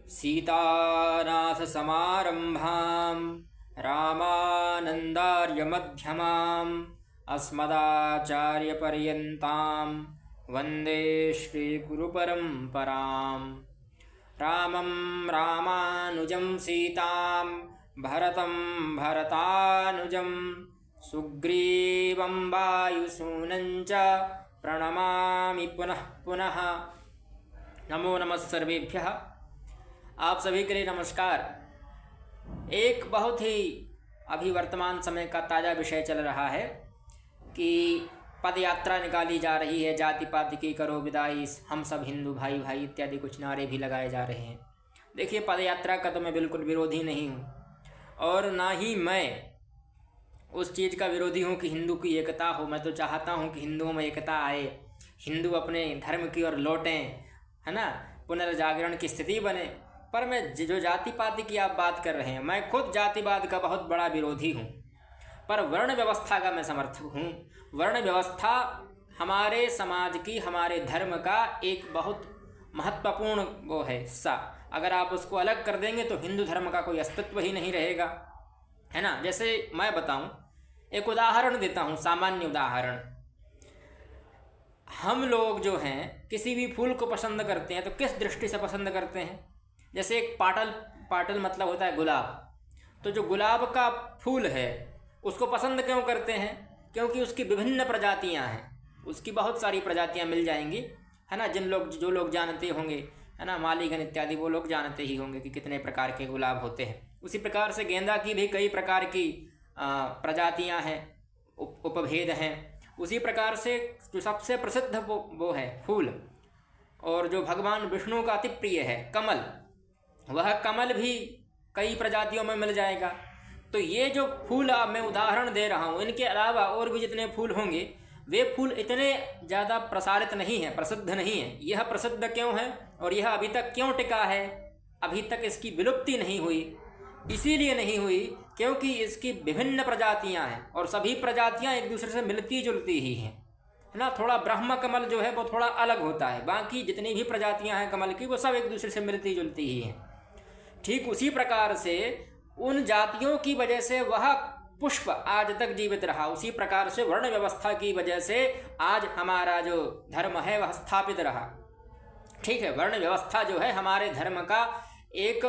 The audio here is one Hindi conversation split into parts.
सीतानाथसमारम्भां रामानन्दार्यमध्यमाम् अस्मदाचार्यपर्यन्तां वन्दे श्रीगुरुपरम्पराम्। रामं रामानुजं सीतां भरतं भरतानुजं सुग्रीवं वायुसूनं च प्रणमामि पुनः पुनः। नमो नमः सर्वेभ्यः। आप सभी के लिए नमस्कार। एक बहुत ही अभी वर्तमान समय का ताज़ा विषय चल रहा है कि पद यात्रा निकाली जा रही है, जाति पाति की करो विदाई, हम सब हिंदू भाई भाई इत्यादि कुछ नारे भी लगाए जा रहे हैं। देखिए, पद यात्रा का तो मैं बिल्कुल विरोधी नहीं हूँ और ना ही मैं उस चीज़ का विरोधी हूँ कि हिंदू की एकता हो। मैं तो चाहता हूँ कि हिंदुओं में एकता आए, हिंदू अपने धर्म की ओर लौटें, है ना, पुनर्जागरण की स्थिति बने। पर मैं जो जाति पाति की आप बात कर रहे हैं, मैं खुद जातिवाद का बहुत बड़ा विरोधी हूँ, पर वर्ण व्यवस्था का मैं समर्थक हूँ। वर्ण व्यवस्था हमारे समाज की, हमारे धर्म का एक बहुत महत्वपूर्ण वो है हिस्सा। अगर आप उसको अलग कर देंगे तो हिंदू धर्म का कोई अस्तित्व ही नहीं रहेगा, है ना। जैसे मैं बताऊँ, एक उदाहरण देता हूँ, सामान्य उदाहरण। हम लोग जो हैं किसी भी फूल को पसंद करते हैं तो किस दृष्टि से पसंद करते हैं? जैसे एक पाटल मतलब होता है गुलाब। तो जो गुलाब का फूल है उसको पसंद क्यों करते हैं? क्योंकि उसकी विभिन्न प्रजातियां हैं, उसकी बहुत सारी प्रजातियां मिल जाएंगी, है ना। जो लोग जानते होंगे, है ना, मालीगण इत्यादि, वो लोग जानते ही होंगे कि कितने प्रकार के गुलाब होते हैं। उसी प्रकार से गेंदा की भी कई प्रकार की प्रजातियां हैं, उपभेद हैं। उसी प्रकार से जो सबसे प्रसिद्ध वो है फूल, और जो भगवान विष्णु का अति प्रिय है कमल, वह कमल भी कई प्रजातियों में मिल जाएगा। तो ये जो फूल मैं उदाहरण दे रहा हूँ, इनके अलावा और भी जितने फूल होंगे वे फूल इतने ज़्यादा प्रसारित नहीं हैं, प्रसिद्ध नहीं है। यह प्रसिद्ध क्यों है और यह अभी तक क्यों टिका है? अभी तक इसकी विलुप्ति नहीं हुई, इसीलिए नहीं हुई क्योंकि इसकी विभिन्न प्रजातियां हैं और सभी प्रजातियां एक दूसरे से मिलती जुलती ही हैं, है ना। थोड़ा ब्रह्म कमल जो है वो थोड़ा अलग होता है, बाकी जितनी भी प्रजातियां हैं कमल की वो सब एक दूसरे से मिलती जुलती ही हैं। ठीक उसी प्रकार से उन जातियों की वजह से वह पुष्प आज तक जीवित रहा, उसी प्रकार से वर्ण व्यवस्था की वजह से आज हमारा जो धर्म है वह स्थापित रहा। ठीक है, वर्ण व्यवस्था जो है हमारे धर्म का एक,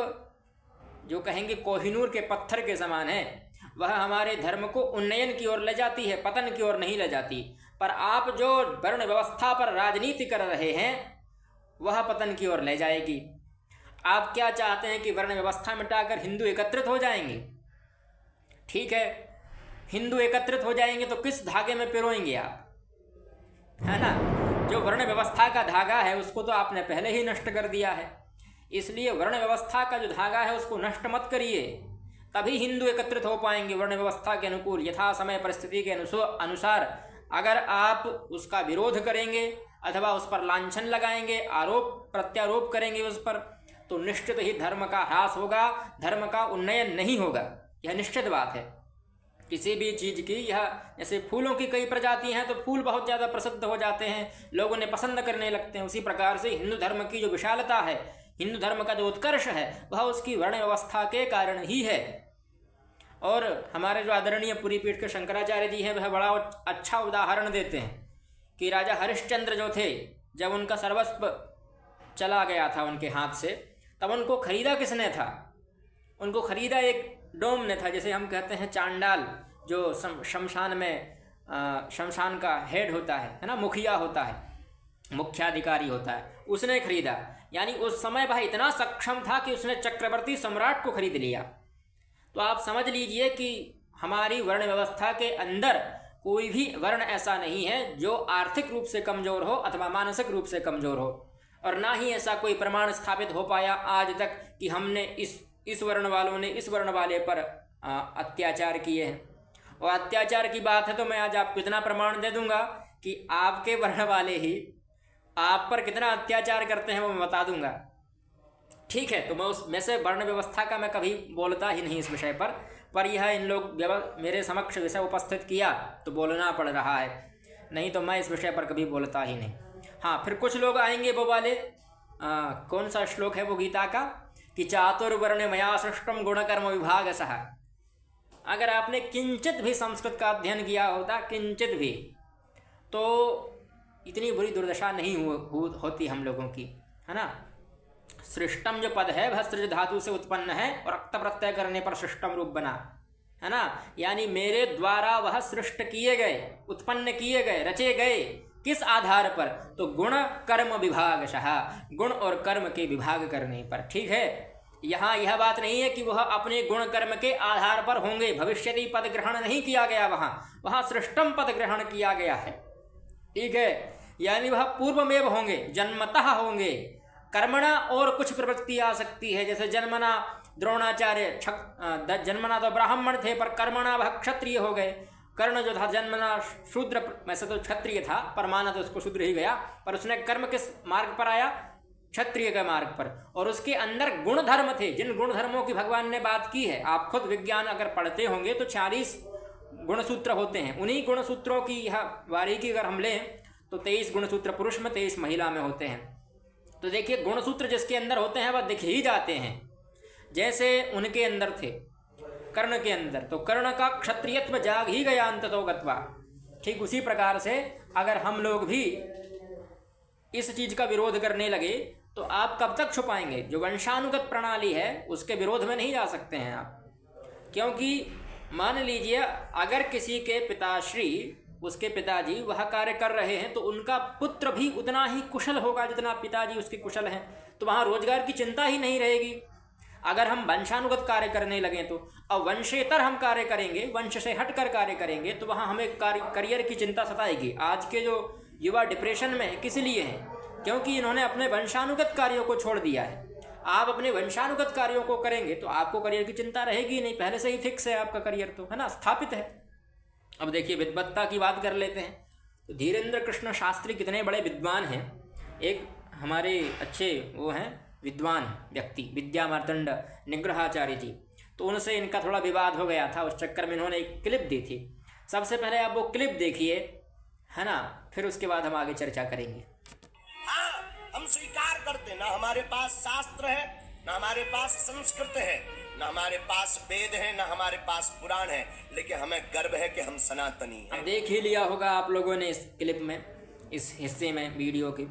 जो कहेंगे कोहिनूर के पत्थर के समान है। वह हमारे धर्म को उन्नयन की ओर ले जाती है, पतन की ओर नहीं ले जाती। पर आप जो वर्ण व्यवस्था पर राजनीति कर रहे हैं वह पतन की ओर ले जाएगी। आप क्या चाहते हैं कि वर्ण व्यवस्था मिटाकर हिंदू एकत्रित हो जाएंगे? ठीक है, हिंदू एकत्रित हो जाएंगे तो किस धागे में पिरोएंगे आप, है ना। जो वर्ण व्यवस्था का धागा है उसको तो आपने पहले ही नष्ट कर दिया है। इसलिए वर्ण व्यवस्था का जो धागा है उसको नष्ट मत करिए, तभी हिंदू एकत्रित हो पाएंगे वर्ण व्यवस्था के अनुकूल, यथा समय परिस्थिति के अनुसार। अगर आप उसका विरोध करेंगे अथवा उस पर लांछन लगाएंगे, आरोप प्रत्यारोप करेंगे उस पर, तो निश्चित ही धर्म का ह्रास होगा, धर्म का उन्नयन नहीं होगा। यह निश्चित बात है किसी भी चीज़ की। यह जैसे फूलों की कई प्रजाति हैं तो फूल बहुत ज़्यादा प्रसिद्ध हो जाते हैं, लोग उन्हें पसंद करने लगते हैं। उसी प्रकार से हिंदू धर्म की जो विशालता है, हिंदू धर्म का जो उत्कर्ष है, वह उसकी वर्ण व्यवस्था के कारण ही है। और हमारे जो आदरणीय पुरी पीठ के शंकराचार्य जी हैं वह बड़ा अच्छा उदाहरण देते हैं कि राजा हरिश्चंद्र जो थे, जब उनका सर्वस्व चला गया था उनके हाथ से, तब उनको खरीदा किसने था? उनको खरीदा एक डोम ने था, जैसे हम कहते हैं चांडाल, जो शमशान में शमशान का हेड होता है ना, मुखिया होता है, मुख्याधिकारी होता है, उसने खरीदा। यानी उस समय वह इतना सक्षम था कि उसने चक्रवर्ती सम्राट को खरीद लिया। तो आप समझ लीजिए कि हमारी वर्ण व्यवस्था के अंदर कोई भी वर्ण ऐसा नहीं है जो आर्थिक रूप से कमज़ोर हो अथवा मानसिक रूप से कमज़ोर हो, और ना ही ऐसा कोई प्रमाण स्थापित हो पाया आज तक कि हमने इस वर्ण वालों ने इस वर्ण वाले पर अत्याचार किए हैं। और अत्याचार की बात है तो मैं आज आपको इतना प्रमाण दे दूंगा कि आपके वर्ण वाले ही आप पर कितना अत्याचार करते हैं वो मैं बता दूंगा। ठीक है, तो मैं उसमें से वर्ण व्यवस्था का मैं कभी बोलता ही नहीं इस विषय पर यह इन लोग मेरे समक्ष विषय उपस्थित किया तो बोलना पड़ रहा है, नहीं तो मैं इस विषय पर कभी बोलता ही नहीं। हाँ, फिर कुछ लोग आएंगे वो वाले, कौन सा श्लोक है वो गीता का, कि चातुर्वर्ण मया सृष्टम गुणकर्म विभाग सह। अगर आपने किंचित भी संस्कृत का अध्ययन किया होता, किंचित भी, तो इतनी बुरी दुर्दशा नहीं होती हम लोगों की, है ना। सृष्टम जो पद है वह सृज धातु से उत्पन्न है और अक्त प्रत्यय करने पर सृष्टम रूप बना, है ना। यानी मेरे द्वारा वह सृष्ट किए गए, उत्पन्न किए गए, रचे गए। किस आधार पर? तो गुण कर्म विभागशः, गुण और कर्म के विभाग करने पर। ठीक है, यहाँ यह बात नहीं है कि वह अपने गुण कर्म के आधार पर होंगे। भविष्यति पद ग्रहण नहीं किया गया, वहाँ सृष्टम पद ग्रहण किया गया है। ठीक है, यानी वह पूर्वमेव होंगे, जन्मतः होंगे। कर्मणा और कुछ प्रवृत्ति आ सकती है, जैसे जन्मना द्रोणाचार्य, जन्मना तो ब्राह्मण थे पर कर्मणा वह क्षत्रिय हो गए। कर्ण जो था जन्मना शूद्र, वैसे तो क्षत्रिय था पर माना तो उसको शूद्र ही गया, पर उसने कर्म किस मार्ग पर आया? क्षत्रिय के मार्ग पर। और उसके अंदर गुण धर्म थे, जिन गुण धर्मों की भगवान ने बात की है। आप खुद विज्ञान अगर पढ़ते होंगे तो 40 गुणसूत्र होते हैं। उन्हीं गुणसूत्रों की यह बारीकी अगर हम लें तो 23 गुणसूत्र पुरुष में, 23 महिला में होते हैं। तो देखिए, गुणसूत्र जिसके अंदर होते हैं वह दिख ही जाते हैं, जैसे उनके अंदर थे कर्ण के अंदर। तो कर्ण का क्षत्रियत्व जाग ही गया अंततो गत्वा। ठीक उसी प्रकार से अगर हम लोग भी इस चीज का विरोध करने लगे तो आप कब तक छुपाएंगे? जो वंशानुगत प्रणाली है उसके विरोध में नहीं जा सकते हैं आप। क्योंकि मान लीजिए अगर किसी के पिताश्री, उसके पिताजी वह कार्य कर रहे हैं तो उनका पुत्र भी उतना ही कुशल होगा जितना पिताजी उसके कुशल हैं, तो वहाँ रोजगार की चिंता ही नहीं रहेगी। अगर हम वंशानुगत कार्य करने लगें तो अब वंशेतर हम कार्य करेंगे, वंश से हटकर कार्य करेंगे, तो वहाँ हमें करियर की चिंता सताएगी। आज के जो युवा डिप्रेशन में है, किस लिए हैं? क्योंकि इन्होंने अपने वंशानुगत कार्यों को छोड़ दिया है। आप अपने वंशानुगत कार्यों को करेंगे तो आपको करियर की चिंता रहेगी नहीं, पहले से ही फिक्स है आपका करियर, तो है ना, स्थापित है। अब देखिए विद्वत्ता की बात कर लेते हैं तो धीरेन्द्र कृष्ण शास्त्री कितने बड़े विद्वान हैं। एक हमारे अच्छे वो हैं विद्वान व्यक्ति, विद्या मार्तंड निग्रहाचार्य जी, तो उनसे इनका थोड़ा विवाद हो गया था। उस चक्कर में इन्होंने एक क्लिप दी थी। सबसे पहले आप वो क्लिप देखिए, है ना, फिर उसके बाद हम आगे चर्चा करेंगे। हाँ, हम स्वीकार करते, ना हमारे पास शास्त्र है, ना हमारे पास संस्कृत है, ना हमारे पास वेद है, ना हमारे पास पुराण है, लेकिन हमें गर्व है कि हम सनातनी हैं। देख ही लिया होगा आप लोगों ने इस क्लिप में, इस हिस्से में वीडियो की,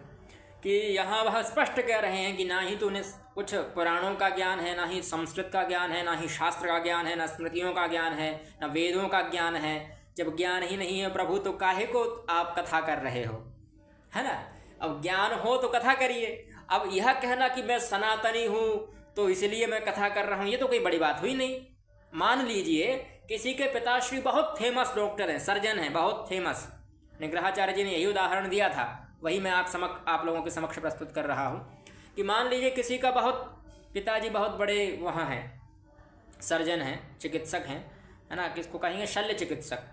कि यहाँ वह स्पष्ट कह रहे हैं कि ना ही तो उन्हें कुछ पुराणों का ज्ञान है, ना ही संस्कृत का ज्ञान है, ना ही शास्त्र का ज्ञान है, ना स्मृतियों का ज्ञान है, ना वेदों का ज्ञान है। जब ज्ञान ही नहीं है प्रभु तो काहे को आप कथा कर रहे हो, है ना। अब ज्ञान हो तो कथा करिए। अब यह कहना कि मैं सनातनी हूँ तो इसलिए मैं कथा कर रहा हूँ, ये तो कोई बड़ी बात हुई नहीं। मान लीजिए किसी के पिताश्री बहुत फेमस डॉक्टर हैं, सर्जन हैं, बहुत फेमस। निग्रहाचार्य जी ने यही उदाहरण दिया था, वही मैं आप लोगों के समक्ष प्रस्तुत कर रहा हूँ कि मान लीजिए किसी का पिताजी बहुत बड़े वहाँ हैं, सर्जन हैं, चिकित्सक हैं, है ना, किसको कहेंगे शल्य चिकित्सक,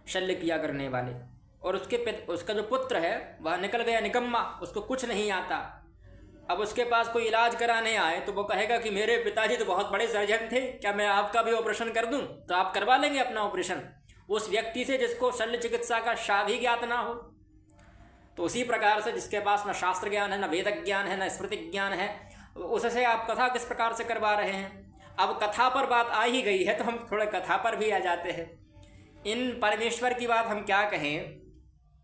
शल्य किया करने वाले। और उसका जो पुत्र है वह निकल गया निकम्मा, उसको कुछ नहीं आता। अब उसके पास कोई इलाज कराने आए तो वो कहेगा कि मेरे पिताजी तो बहुत बड़े सर्जन थे, क्या मैं आपका भी ऑपरेशन कर दूं? तो आप करवा लेंगे अपना ऑपरेशन उस व्यक्ति से जिसको शल्य चिकित्सा का शा भी ज्ञात ना हो। तो उसी प्रकार से जिसके पास न शास्त्र ज्ञान है, न वेद ज्ञान है, न स्मृति ज्ञान है, उससे आप कथा किस प्रकार से करवा रहे हैं। अब कथा पर बात आ ही गई है तो हम थोड़े कथा पर भी आ जाते हैं। इन परमेश्वर की बात हम क्या कहें,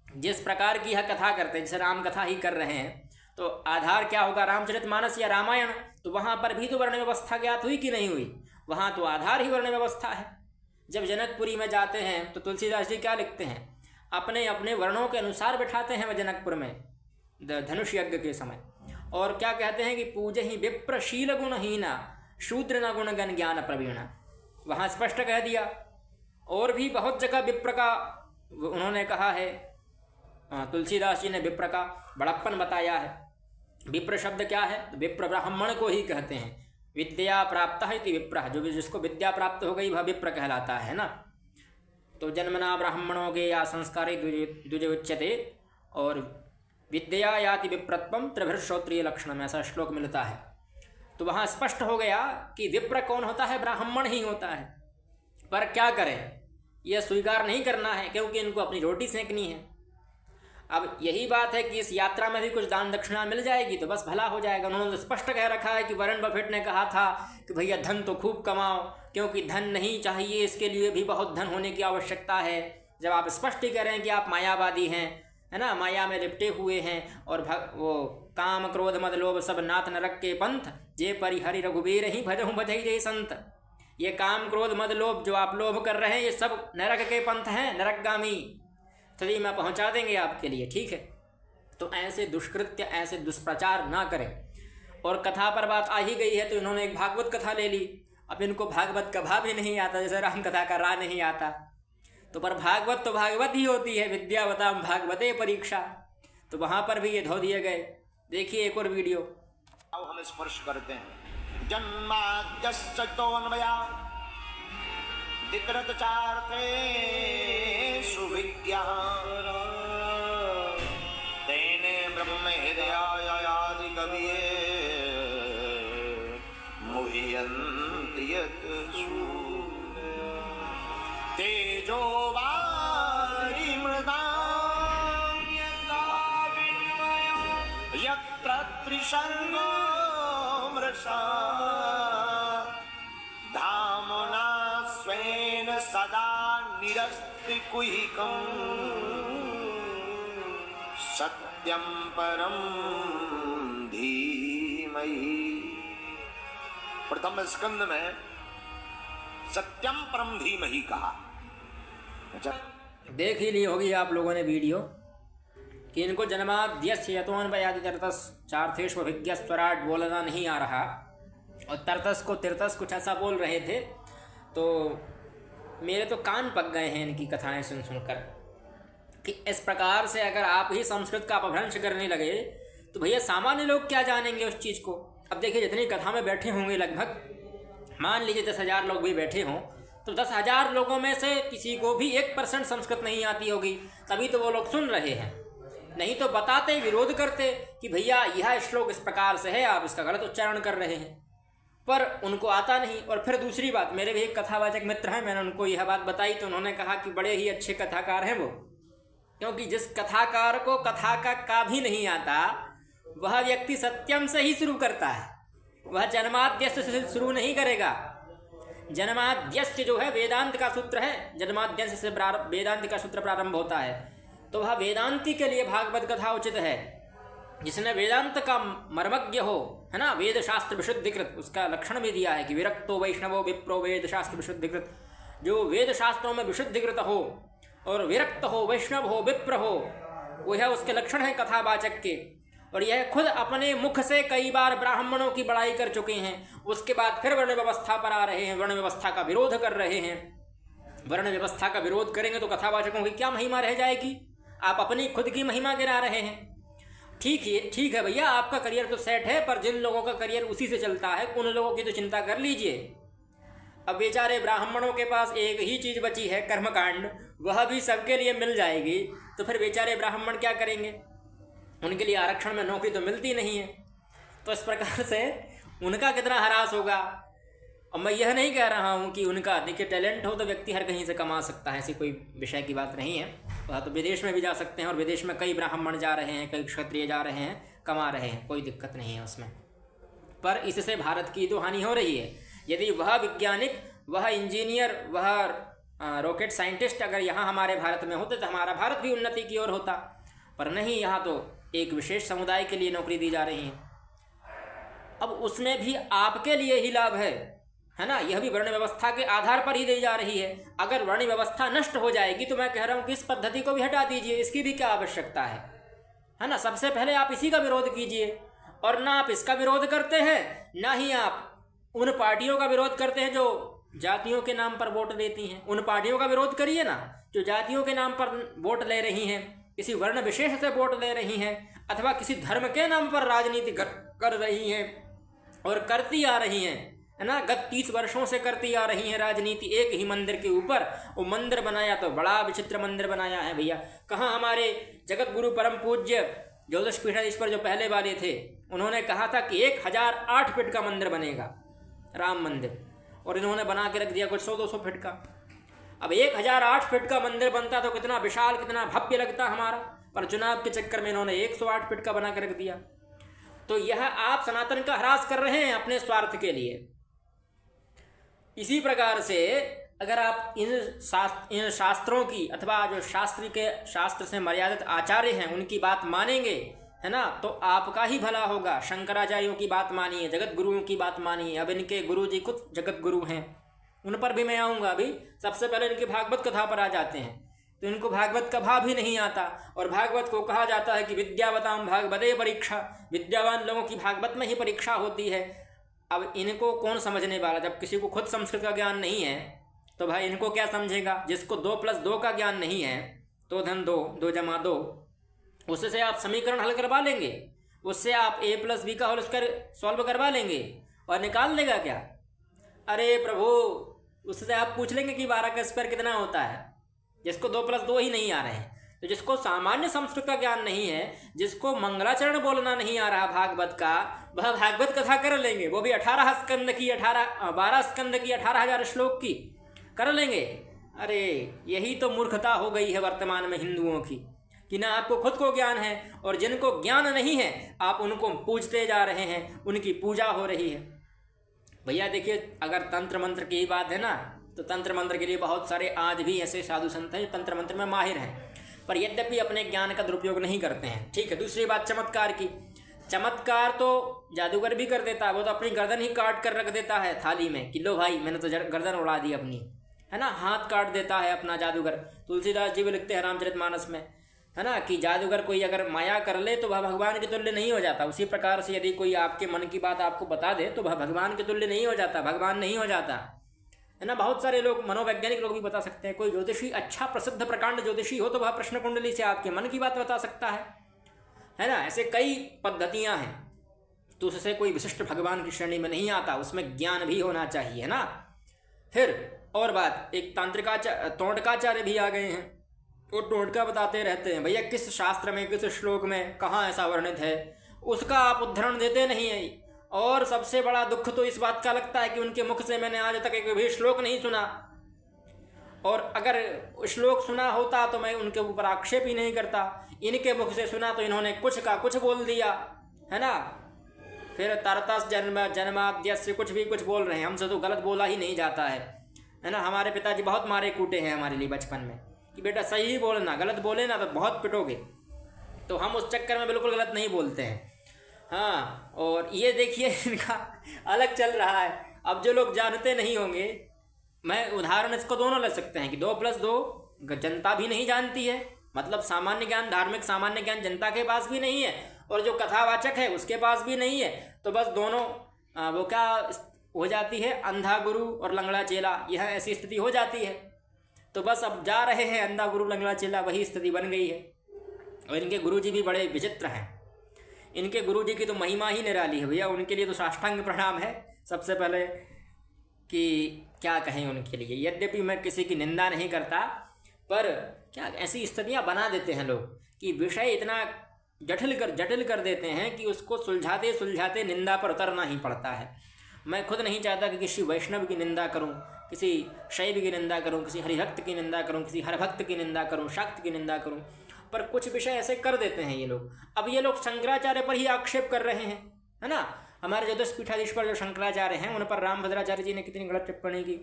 जिस प्रकार की यह कथा करते हैं, जैसे राम कथा ही कर रहे हैं, तो आधार क्या होगा, रामचरितमानस या रामायण। तो वहाँ पर भी तो वर्ण व्यवस्था ज्ञात हुई कि नहीं हुई? वहाँ तो आधार ही वर्ण व्यवस्था है। जब जनकपुरी में जाते हैं तो तुलसीदास जी क्या लिखते हैं, अपने अपने वर्णों के अनुसार बैठाते हैं वह जनकपुर में धनुष यज्ञ के समय, और क्या कहते हैं कि पूजे ही विप्र शील गुणहीना शूद्र न गुण गण ज्ञान प्रवीण। वहाँ स्पष्ट कह दिया। और भी बहुत जगह विप्र का उन्होंने कहा है, तुलसीदास जी ने विप्र का बड़प्पन बताया है। विप्र शब्द क्या है? तो विप्र ब्राह्मण को ही कहते हैं। विद्या प्राप्त है इति विप्र, जो जिसको विद्या प्राप्त हो गई वह विप्र कहलाता है ना। तो जन्मना ब्राह्मणों के या संस्कारे द्विज उच्यते, और विद्या याति विप्रत्वम त्रिभिर्श्रोत्रिय लक्षण में ऐसा श्लोक मिलता है। तो वहाँ स्पष्ट हो गया कि विप्र कौन होता है, ब्राह्मण ही होता है। पर क्या करें, यह स्वीकार नहीं करना है क्योंकि इनको अपनी रोटी सेंकनी है। अब यही बात है कि इस यात्रा में भी कुछ दान दक्षिणा मिल जाएगी तो बस भला हो जाएगा। उन्होंने स्पष्ट कह रखा है कि वॉरेन बफेट ने कहा था कि भैया धन तो खूब कमाओ, क्योंकि धन नहीं चाहिए, इसके लिए भी बहुत धन होने की आवश्यकता है। जब आप स्पष्ट ही कह रहे हैं कि आप मायावादी हैं, है ना, माया में लिपटे हुए हैं, और वो काम क्रोध मद लोभ सब नाथ नरक के पंथ, जे परिहरि रघुबीर ही भजहु बधई रे संत। ये काम क्रोध मद लोभ जो आप लोभ कर रहे हैं ये सब नरक के पंथ हैं, नरकगामी, तभी मैं पहुंचा देंगे आपके लिए, ठीक है। तो ऐसे दुष्कृत्य, ऐसे दुष्प्रचार ना करें। और कथा पर बात आ ही गई है तो इन्होंने एक भागवत कथा ले ली। अब इनको भागवत कथा भी नहीं आता, जैसे राम कथा का रा नहीं आता, तो पर भागवत तो भागवत ही होती है, विद्यावताम भागवते परीक्षा, तो वहाँ पर भी ये धो दिए गए। देखिए एक और वीडियो। हम स्पर्श करते हैं जन्माद्यस्य तोन्मया दित्रचार्थे सुविज्ञः तेने ब्रह्म हृदयायादि कविये मुह्यन्ति यत् तेजो वारि मृदां यत्र त्रिशर्गो मृषा धाम्ना स्वेन सदा निरस्ति कुहिकं सत्यं परं धीमहि। प्रथम स्कंद में सत्यम परम धीमहि कहा। देख ही ली होगी आप लोगों ने वीडियो कि इनको जन्माद्यस्य यतोन्वयादि तरतस चार्थेष्वभिज्ञ स्वराट बोलना नहीं आ रहा, और तरतस को तिरतस कुछ ऐसा बोल रहे थे। तो मेरे तो कान पक गए हैं इनकी कथाएं सुन सुनकर कि इस प्रकार से अगर आप ही संस्कृत का अपभ्रंश करने लगे तो भैया सामान्य लोग क्या जानेंगे उस चीज़ को। अब देखिए जितनी कथा में बैठे होंगे लगभग, मान लीजिए 10,000 लोग भी बैठे हों, तो 10,000 लोगों में से किसी को भी 1% संस्कृत नहीं आती होगी, तभी तो वो लोग सुन रहे हैं। नहीं तो बताते, विरोध करते कि भैया यह श्लोक इस प्रकार से है, आप इसका गलत उच्चारण कर रहे हैं, पर उनको आता नहीं। और फिर दूसरी बात, मेरे भी एक कथावाचक मित्र हैं, मैंने उनको यह बात बताई तो उन्होंने कहा कि बड़े ही अच्छे कथाकार हैं वो, क्योंकि जिस कथाकार को कथा का भी नहीं आता वह व्यक्ति सत्यम से ही शुरू करता है, वह जन्माद्यस्य से शुरू नहीं करेगा। जन्माद्यस्य जो है वेदांत का सूत्र है, जन्माद्यस्य से वेदांत का सूत्र प्रारंभ होता है, तो वह वेदांती के लिए भागवत कथा उचित है। जिसने वेदांत का मर्मज्ञ हो, है ना, वेद शास्त्र विशुद्धिकृत, उसका लक्षण भी दिया है कि विरक्तो वैष्णवो विप्रो वेद शास्त्र विशुद्धिकृत, जो वेद शास्त्रों में विशुद्धिकृत हो और विरक्त हो, वैष्णव हो, विप्र हो, वह उसके लक्षण है कथावाचक के। और यह खुद अपने मुख से कई बार ब्राह्मणों की बड़ाई कर चुके हैं, उसके बाद फिर वर्ण व्यवस्था पर आ रहे हैं, वर्ण व्यवस्था का विरोध कर रहे हैं। वर्ण व्यवस्था का विरोध करेंगे तो कथावाचकों की क्या महिमा रह जाएगी? आप अपनी खुद की महिमा गिरा रहे हैं। ठीक है भैया, आपका करियर तो सेट है, पर जिन लोगों का करियर उसी से चलता है उन लोगों की तो चिंता कर लीजिए। अब बेचारे ब्राह्मणों के पास एक ही चीज़ बची है, कर्मकांड, वह भी सबके लिए मिल जाएगी, तो फिर बेचारे ब्राह्मण क्या करेंगे? उनके लिए आरक्षण में नौकरी तो मिलती नहीं है। तो इस प्रकार से उनका कितना हरास होगा। और मैं यह नहीं कह रहा हूँ कि उनका, देखिए टैलेंट हो तो व्यक्ति हर कहीं से कमा सकता है, ऐसी कोई विषय की बात नहीं है। वह तो विदेश में भी जा सकते हैं, और विदेश में कई ब्राह्मण जा रहे हैं, कई क्षत्रिय जा रहे हैं, कमा रहे हैं, कोई दिक्कत नहीं है उसमें। पर इससे भारत की तो हानि हो रही है। यदि वह वैज्ञानिक, वह इंजीनियर, वह रॉकेट साइंटिस्ट अगर यहाँ हमारे भारत में होते तो हमारा भारत भी उन्नति की ओर होता, पर नहीं, यहाँ तो एक विशेष समुदाय के लिए नौकरी दी जा रही है। अब उसमें भी आपके लिए ही लाभ है ना, यह भी वर्ण व्यवस्था के आधार पर ही दी जा रही है। अगर वर्ण व्यवस्था नष्ट हो जाएगी तो मैं कह रहा हूँ कि इस पद्धति को भी हटा दीजिए, इसकी भी क्या आवश्यकता है ना। सबसे पहले आप इसी का विरोध कीजिए, और ना आप इसका विरोध करते हैं, ना ही आप उन पार्टियों का विरोध करते हैं जो जातियों के नाम पर वोट देती हैं। उन पार्टियों का विरोध करिए ना जो जातियों के नाम पर वोट ले रही हैं, किसी वर्ण विशेष से वोट ले रही हैं, अथवा किसी धर्म के नाम पर राजनीति कर रही हैं और करती आ रही हैं, है ना। गत 30 वर्षों से करती आ रही हैं राजनीति एक ही मंदिर के ऊपर। वो मंदिर बनाया तो बड़ा विचित्र मंदिर बनाया है भैया। कहाँ हमारे जगत गुरु परम पूज्य ज्योतिष पीठाधीश्वर जो पहले वाले थे, उन्होंने कहा था कि 1008 फीट का मंदिर बनेगा, राम मंदिर, और इन्होंने बना के रख दिया कुछ 100-200 फीट का। अब 1008 फीट का मंदिर बनता तो कितना विशाल, कितना भव्य लगता हमारा। पर चुनाव के चक्कर में इन्होंने 108 फीट का बना कर रख दिया। तो यह आप सनातन का ह्रास कर रहे हैं अपने स्वार्थ के लिए। इसी प्रकार से अगर आप इन शास्त्रों की अथवा जो शास्त्र से मर्यादित आचार्य हैं उनकी बात मानेंगे, है ना, तो आपका ही भला होगा। शंकराचार्यों की बात मानिए, जगत गुरुओं की बात मानिए। अब इनके गुरु जी खुद जगत गुरु हैं, उन पर भी मैं आऊँगा। अभी सबसे पहले इनकी भागवत कथा पर आ जाते हैं। तो इनको भागवत का भाव ही नहीं आता, और भागवत को कहा जाता है कि विद्यावताम भागवते परीक्षा, विद्यावान लोगों की भागवत में ही परीक्षा होती है। अब इनको कौन समझने वाला? जब किसी को खुद संस्कृत का ज्ञान नहीं है तो भाई इनको क्या समझेगा? जिसको 2+2 का ज्ञान नहीं है, 2 धन 2, 2 जमा 2, उससे आप समीकरण हल करवा लेंगे, उससे आप a+b का होल स्क्वायर सॉल्व करवा लेंगे और निकाल लेगा क्या? अरे प्रभु, उससे आप पूछ लेंगे कि 12 का स्क्वायर कितना होता है, जिसको 2+2 ही नहीं आ रहे हैं। तो जिसको सामान्य संस्कृत का ज्ञान नहीं है, जिसको मंगलाचरण बोलना नहीं आ रहा भागवत का, वह भागवत कथा कर लेंगे, वो भी 12 स्कंद की 18,000 श्लोक की कर लेंगे। अरे यही तो मूर्खता हो गई है वर्तमान में हिंदुओं की, कि ना आपको खुद को ज्ञान है और जिनको ज्ञान नहीं है आप उनको पूजते जा रहे हैं, उनकी पूजा हो रही है। भैया देखिए, अगर तंत्र मंत्र की बात है ना, तो तंत्र मंत्र के लिए बहुत सारे आज भी ऐसे साधु संत हैं जो तंत्र मंत्र में माहिर हैं, पर यद्यपि अपने ज्ञान का दुरुपयोग नहीं करते हैं। ठीक है, दूसरी बात चमत्कार की। चमत्कार तो जादूगर भी कर देता है, वो तो अपनी गर्दन ही काट कर रख देता है थाली में कि लो भाई मैंने तो गर्दन उड़ा दी अपनी, है ना, हाथ काट देता है अपना जादूगर। तुलसीदास जी भी लिखते हैं रामचरितमानस में, है ना, कि जादूगर कोई अगर माया कर ले तो वह भगवान के तुल्य नहीं हो जाता। उसी प्रकार से यदि कोई आपके मन की बात आपको बता दे तो वह भगवान के तुल्य नहीं हो जाता, भगवान नहीं हो जाता, है ना। बहुत सारे लोग, मनोवैज्ञानिक लोग भी बता सकते हैं। कोई ज्योतिषी अच्छा प्रसिद्ध प्रकांड ज्योतिषी हो तो वह प्रश्न कुंडली से आपके मन की बात बता सकता है ना। ऐसे कई पद्धतियां हैं, तो उससे कोई विशिष्ट भगवान की श्रेणी में नहीं आता, उसमें ज्ञान भी होना चाहिए, है ना। फिर और बात, एक तोड़काचार्य भी आ गए हैं, वो टोटका बताते रहते हैं। भैया किस शास्त्र में, किस श्लोक में, कहाँ ऐसा वर्णित है, उसका आप उद्धरण देते नहीं है। और सबसे बड़ा दुख तो इस बात का लगता है कि उनके मुख से मैंने आज तक एक भी श्लोक नहीं सुना, और अगर श्लोक सुना होता तो मैं उनके ऊपर आक्षेप ही नहीं करता। इनके मुख से सुना तो इन्होंने कुछ का कुछ बोल दिया, है ना। फिर तरतस जन्माद्य से कुछ भी कुछ बोल रहे हैं, हमसे तो गलत बोला ही नहीं जाता है ना। हमारे पिताजी बहुत मारे कूटे हैं हमारे लिए बचपन में कि बेटा सही ही बोलना, गलत बोले ना तो बहुत पिटोगे। तो हम उस चक्कर में बिल्कुल गलत नहीं बोलते हैं, हाँ। और ये देखिए इनका अलग चल रहा है। अब जो लोग जानते नहीं होंगे, मैं उदाहरण इसको दोनों ले सकते हैं कि 2+2 जनता भी नहीं जानती है, मतलब सामान्य ज्ञान, धार्मिक सामान्य ज्ञान जनता के पास भी नहीं है, और जो कथावाचक है उसके पास भी नहीं है। तो बस दोनों वो क्या हो जाती है, अंधा गुरु और लंगड़ा चेला, यह ऐसी स्थिति हो जाती है। तो बस अब जा रहे हैं अंधा गुरु लंगड़ा चेला, वही स्थिति बन गई है। और इनके गुरुजी भी बड़े विचित्र हैं, इनके गुरुजी की तो महिमा ही निराली है भैया। उनके लिए तो साष्टांग प्रणाम है सबसे पहले, कि क्या कहें उनके लिए। यद्यपि मैं किसी की निंदा नहीं करता, पर क्या ऐसी स्थितियां बना देते हैं लोग कि विषय इतना जटिल कर देते हैं कि उसको सुलझाते सुलझाते निंदा पर उतरना ही पड़ता है। मैं खुद नहीं चाहता कि किसी वैष्णव की निंदा करूं, किसी शैव की निंदा करूं, किसी हरिभक्त की निंदा करूं, किसी हरभक्त की निंदा करूं, शाक्त की निंदा करूं, पर कुछ विषय ऐसे कर देते हैं ये लोग। अब ये लोग शंकराचार्य पर ही आक्षेप कर रहे हैं, है ना। हमारे ज्योतिष पीठाधीश्वर जो शंकराचार्य हैं, उन पर रामभद्राचार्य जी ने कितनी गलत टिप्पणी की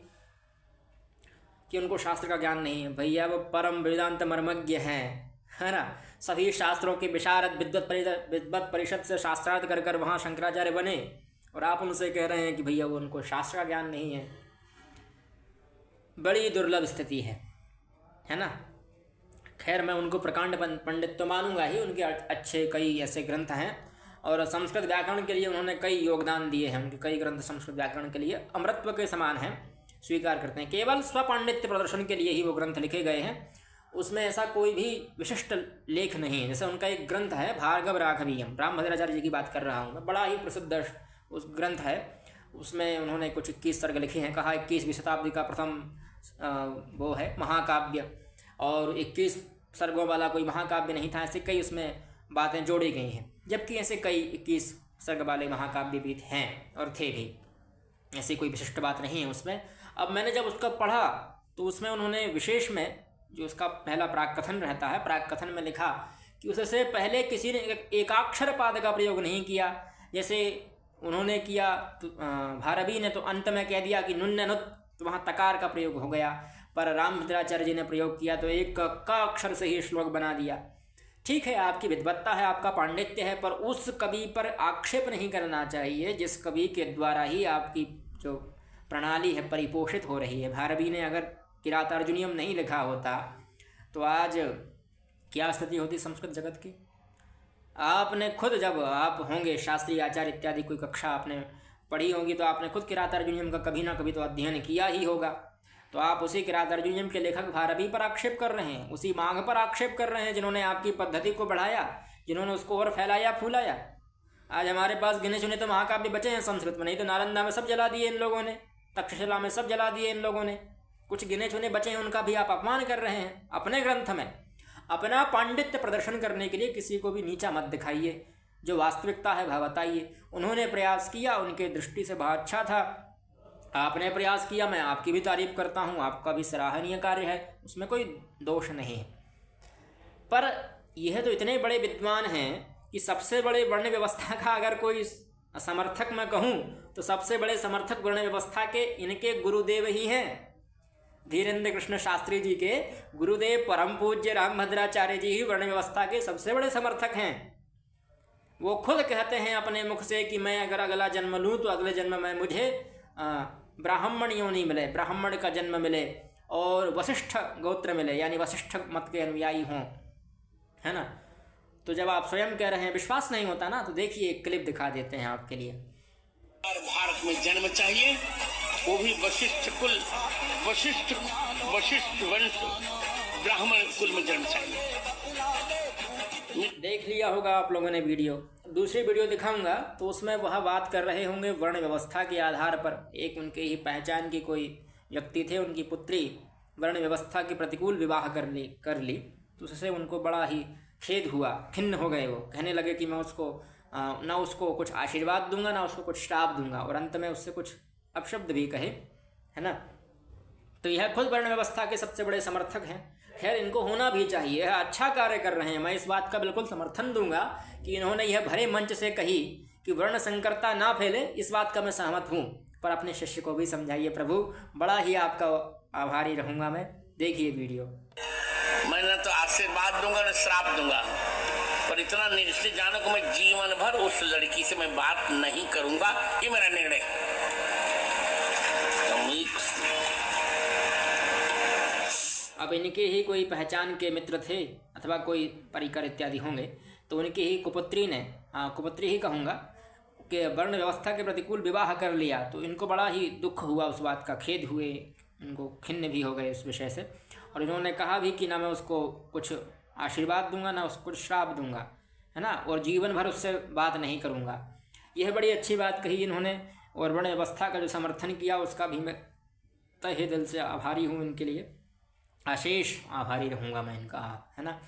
कि उनको शास्त्र का ज्ञान नहीं है। भैया वो परम वेदांत मर्मज्ञ हैं, है ना। सभी शास्त्रों के विशारद विद्वत परिषद से शास्त्रार्थ कर कर वहाँ शंकराचार्य बने, और आप उनसे कह रहे हैं कि भैया वो उनको शास्त्र का ज्ञान नहीं है। बड़ी दुर्लभ स्थिति है ना। खैर मैं उनको प्रकांड पंडित तो मानूंगा ही, उनके अच्छे कई ऐसे ग्रंथ हैं, और संस्कृत व्याकरण के लिए उन्होंने कई योगदान दिए हैं। उनके कई ग्रंथ संस्कृत व्याकरण के लिए अमृतत्व के समान हैं, स्वीकार करते हैं। केवल स्वपांडित्य प्रदर्शन के लिए ही वो ग्रंथ लिखे गए हैं, उसमें ऐसा कोई भी विशिष्ट लेख नहीं है। जैसे उनका एक ग्रंथ है भार्गव राघवीयम, रामभद्राचार्य जी की बात कर रहा हूँ मैं, बड़ा ही प्रसिद्ध उस ग्रंथ है। उसमें उन्होंने कुछ 21 सर्ग लिखे हैं। कहा 21वीं शताब्दी का प्रथम वो है महाकाव्य, और 21 सर्गों वाला कोई महाकाव्य नहीं था। ऐसे कई उसमें बातें जोड़ी गई हैं, जबकि ऐसे कई 21 सर्ग वाले महाकाव्य भी हैं और थे भी, ऐसी कोई विशिष्ट बात नहीं है उसमें। अब मैंने जब उसका पढ़ा तो उसमें उन्होंने विशेष में जो उसका पहला प्राक कथन रहता है, प्राक कथन में लिखा कि उससे पहले किसी ने एकाक्षर पाद का प्रयोग नहीं किया। जैसे उन्होंने किया तो भारवी ने तो अंत में कह दिया कि नुन्न नुत, तो वहाँ तकार का प्रयोग हो गया। पर रामभद्राचार्य जी ने प्रयोग किया तो एक का अक्षर से ही श्लोक बना दिया। ठीक है, आपकी विद्वत्ता है, आपका पांडित्य है, पर उस कवि पर आक्षेप नहीं करना चाहिए जिस कवि के द्वारा ही आपकी जो प्रणाली है परिपोषित हो रही है। भारवी ने अगर किरातार्जुनीयम नहीं लिखा होता तो आज क्या स्थिति होती संस्कृत जगत की। आपने खुद, जब आप होंगे शास्त्री आचार्य इत्यादि कोई कक्षा आपने पढ़ी होगी तो आपने खुद किरातार्जुनीयम का कभी ना कभी तो अध्ययन किया ही होगा। तो आप उसी किरातार्जुनीयम के लेखक भारवी पर आक्षेप कर रहे हैं, उसी मांग पर आक्षेप कर रहे हैं जिन्होंने आपकी पद्धति को बढ़ाया, जिन्होंने उसको और फैलाया फूलाया। आज हमारे पास गिने चुने तो महाकाव्य बचे हैं संस्कृत में, नहीं तो नालंदा में सब जला दिए इन लोगों ने, तक्षशिला में सब जला दिए इन लोगों ने। कुछ गिने चुने बचे हैं, उनका भी आप अपमान कर रहे हैं अपने ग्रंथ में। अपना पांडित्य प्रदर्शन करने के लिए किसी को भी नीचा मत दिखाइए, जो वास्तविकता है वह बताइए। उन्होंने प्रयास किया, उनके दृष्टि से बहुत अच्छा था, आपने प्रयास किया, मैं आपकी भी तारीफ करता हूँ, आपका भी सराहनीय कार्य है, उसमें कोई दोष नहीं है। पर यह तो इतने बड़े विद्वान हैं कि सबसे बड़े वर्ण व्यवस्था का अगर कोई समर्थक मैं कहूँ तो सबसे बड़े समर्थक वर्ण व्यवस्था के इनके गुरुदेव ही हैं। धीरेन्द्र कृष्ण शास्त्री जी के गुरुदेव परम पूज्य रामभद्राचार्य जी ही वर्ण व्यवस्था के सबसे बड़े समर्थक हैं। वो खुद कहते हैं अपने मुख से कि मैं अगर अगला जन्म लूँ तो अगले जन्म में मुझे ब्राह्मण योनि मिले, ब्राह्मण का जन्म मिले और वशिष्ठ गोत्र मिले, यानी वशिष्ठ मत के अनुयायी हों, है ना। तो जब आप स्वयं कह रहे हैं विश्वास नहीं होता ना, तो देखिए एक क्लिप दिखा देते हैं आपके लिए। भारत में जन्म चाहिए, वो भी वशिष्ठ कुल, वशिष्ठ वंश ब्राह्मण कुल में जन्म चाहिए। देख लिया होगा आप लोगों ने वीडियो। दूसरी वीडियो दिखाऊंगा तो उसमें वह बात कर रहे होंगे वर्ण व्यवस्था के आधार पर। एक उनके ही पहचान की कोई व्यक्ति थे, उनकी पुत्री वर्ण व्यवस्था के प्रतिकूल विवाह कर ली तो उससे उनको बड़ा ही खेद हुआ, खिन्न हो गए। वो कहने लगे कि मैं उसको ना उसको कुछ आशीर्वाद दूंगा ना उसको कुछ श्राप दूंगा, और अंत में उससे कुछ अपशब्द भी कहे, है ना। तो यह खुद वर्ण व्यवस्था के सबसे बड़े समर्थक हैं। खैर, इनको होना भी चाहिए, अच्छा कार्य कर रहे हैं। मैं इस बात का बिल्कुल समर्थन दूंगा कि इन्होंने यह भरे मंच से कही कि वर्ण संकरता ना फैले, इस बात का मैं सहमत हूँ। पर अपने शिष्य को भी समझाइए प्रभु, बड़ा ही आपका आभारी रहूँगा मैं। देखिए वीडियो। मैं न तो आशीर्वाद दूंगा न श्राप दूंगा, पर इतना निश्चित जानो कि मैं जीवन भर उस लड़की से मैं बात नहीं करूंगा, ये मेरा निर्णय। अब इनके ही कोई पहचान के मित्र थे अथवा कोई परिकर इत्यादि होंगे, तो उनकी ही कुपुत्री ने, कुपुत्री ही कहूँगा, कि वर्ण व्यवस्था के प्रतिकूल विवाह कर लिया। तो इनको बड़ा ही दुख हुआ, उस बात का खेद हुए, इनको खिन्न भी हो गए इस विषय से। और इन्होंने कहा भी कि ना मैं उसको कुछ आशीर्वाद दूंगा ना उसको कुछ श्राप दूंगा, है ना, और जीवन भर उससे बात नहीं करूंगा। यह बड़ी अच्छी बात कही इन्होंने, और वर्ण व्यवस्था का जो समर्थन किया उसका भी मैं तहे दिल से आभारी हूँ इनके लिए, अशेष आभारी रहूँगा मैं इनका, है ना।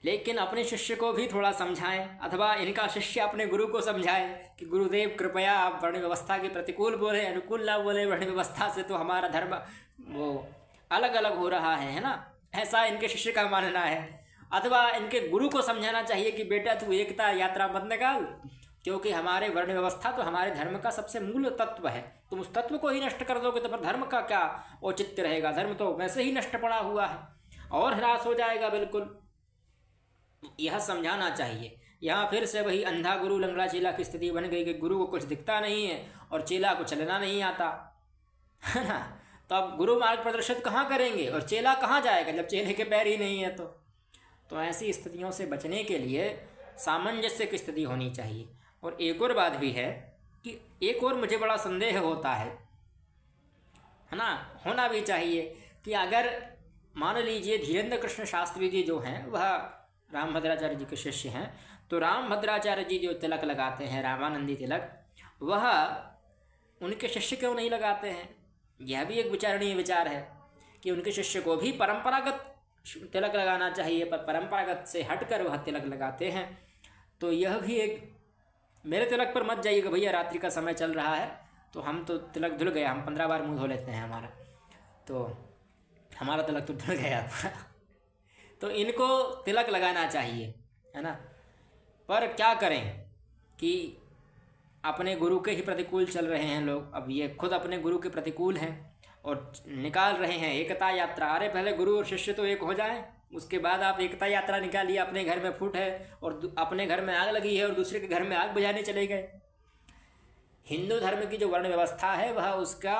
लेकिन अपने शिष्य को भी थोड़ा समझाएं, अथवा इनका शिष्य अपने गुरु को समझाए कि गुरुदेव कृपया आप वर्ण व्यवस्था के प्रतिकूल बोले, अनुकूल ना बोले। वर्ण व्यवस्था से तो हमारा धर्म वो अलग अलग हो रहा है ना, ऐसा इनके शिष्य का मानना है। अथवा इनके गुरु को समझाना चाहिए कि बेटा तू एकता यात्रा मत निकाल, क्योंकि हमारे वर्ण व्यवस्था तो हमारे धर्म का सबसे मूल तत्व है। तुम उस तत्व को ही नष्ट कर दोगे तो फिर धर्म का क्या औचित्य रहेगा। धर्म तो वैसे ही नष्ट पड़ा हुआ है और ह्रास हो जाएगा बिल्कुल। यह समझाना चाहिए। यहाँ फिर से वही अंधा गुरु लंगड़ा चेला की स्थिति बन गई कि गुरु को कुछ दिखता नहीं है और चेला को चलना नहीं आता, है ना। तो अब गुरु मार्ग प्रदर्शित कहाँ करेंगे और चेला कहाँ जाएगा जब चेले के पैर ही नहीं है। तो ऐसी स्थितियों से बचने के लिए सामंजस्य की स्थिति होनी चाहिए। और एक और बात भी है कि एक और मुझे बड़ा संदेह होता है ना, होना भी चाहिए कि अगर मान लीजिए धीरेन्द्र कृष्ण शास्त्री जी जो हैं वह रामभद्राचार्य जी के शिष्य हैं, तो रामभद्राचार्य जी जो तिलक लगाते हैं, रामानंदी तिलक, वह उनके शिष्य क्यों नहीं लगाते हैं। यह भी एक विचारणीय विचार है कि उनके शिष्य को भी परंपरागत तिलक लगाना चाहिए, पर परंपरागत से हटकर वह तिलक लगाते हैं। तो यह भी एक, मेरे तिलक पर मत जाइएगा भैया, रात्रि का समय चल रहा है तो हम तो तिलक धुल गया, हम 15 बार मुँह धो लेते हैं हमारा, तो हमारा तिलक तो धुल गया। तो इनको तिलक लगाना चाहिए, है ना। पर क्या करें कि अपने गुरु के ही प्रतिकूल चल रहे हैं लोग। अब ये खुद अपने गुरु के प्रतिकूल हैं और निकाल रहे हैं एकता यात्रा। अरे पहले गुरु और शिष्य तो एक हो जाएं, उसके बाद आप एकता यात्रा निकालिए। अपने घर में फूट है और अपने घर में आग लगी है और दूसरे के घर में आग बुझाने चले गए। हिंदू धर्म की जो वर्ण व्यवस्था है वह उसका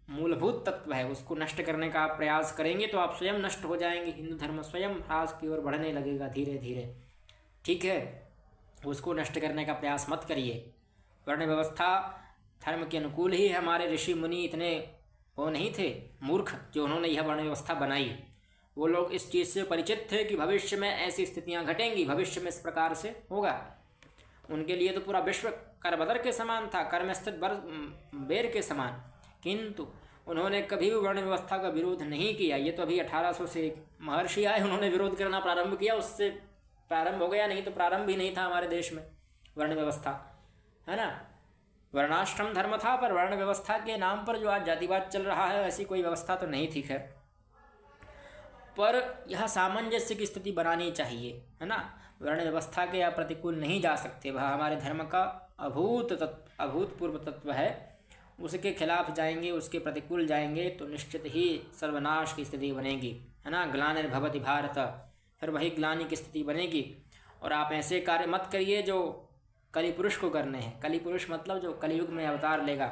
मूलभूत तत्व है, उसको नष्ट करने का आप प्रयास करेंगे तो आप स्वयं नष्ट हो जाएंगे। हिंदू धर्म स्वयं ह्रास की ओर बढ़ने लगेगा धीरे धीरे, ठीक है। उसको नष्ट करने का प्रयास मत करिए। वर्ण व्यवस्था धर्म के अनुकूल ही है। हमारे ऋषि मुनि इतने वो नहीं थे मूर्ख जो उन्होंने यह वर्ण व्यवस्था बनाई। वो लोग इस चीज़ से परिचित थे कि भविष्य में ऐसी स्थितियां घटेंगी, भविष्य में इस प्रकार से होगा। उनके लिए तो पूरा विश्व करबदर के समान था, कर में स्थित बेर के समान, किंतु उन्होंने कभी भी वर्ण व्यवस्था का विरोध नहीं किया। ये तो अभी 1800 से एक महर्षि आए, उन्होंने विरोध करना प्रारंभ किया, उससे प्रारंभ हो गया, नहीं तो प्रारंभ ही नहीं था हमारे देश में वर्ण व्यवस्था, है ना। वर्णाश्रम धर्म था, पर वर्ण व्यवस्था के नाम पर जो आज जातिवाद चल रहा है ऐसी कोई व्यवस्था तो नहीं थी। खैर, पर यह सामंजस्य की स्थिति बनानी चाहिए, है ना। वर्ण व्यवस्था के आप प्रतिकूल नहीं जा सकते, वह हमारे धर्म का अभूतपूर्व तत्व है। उसके खिलाफ जाएंगे, उसके प्रतिकूल जाएंगे तो निश्चित ही सर्वनाश की स्थिति बनेगी, है ना। ग्लानिर्भवति भारत, फिर वही ग्लानि की स्थिति बनेगी। और आप ऐसे कार्य मत करिए जो कली पुरुष को करने हैं। कली पुरुष मतलब जो कलयुग में अवतार लेगा,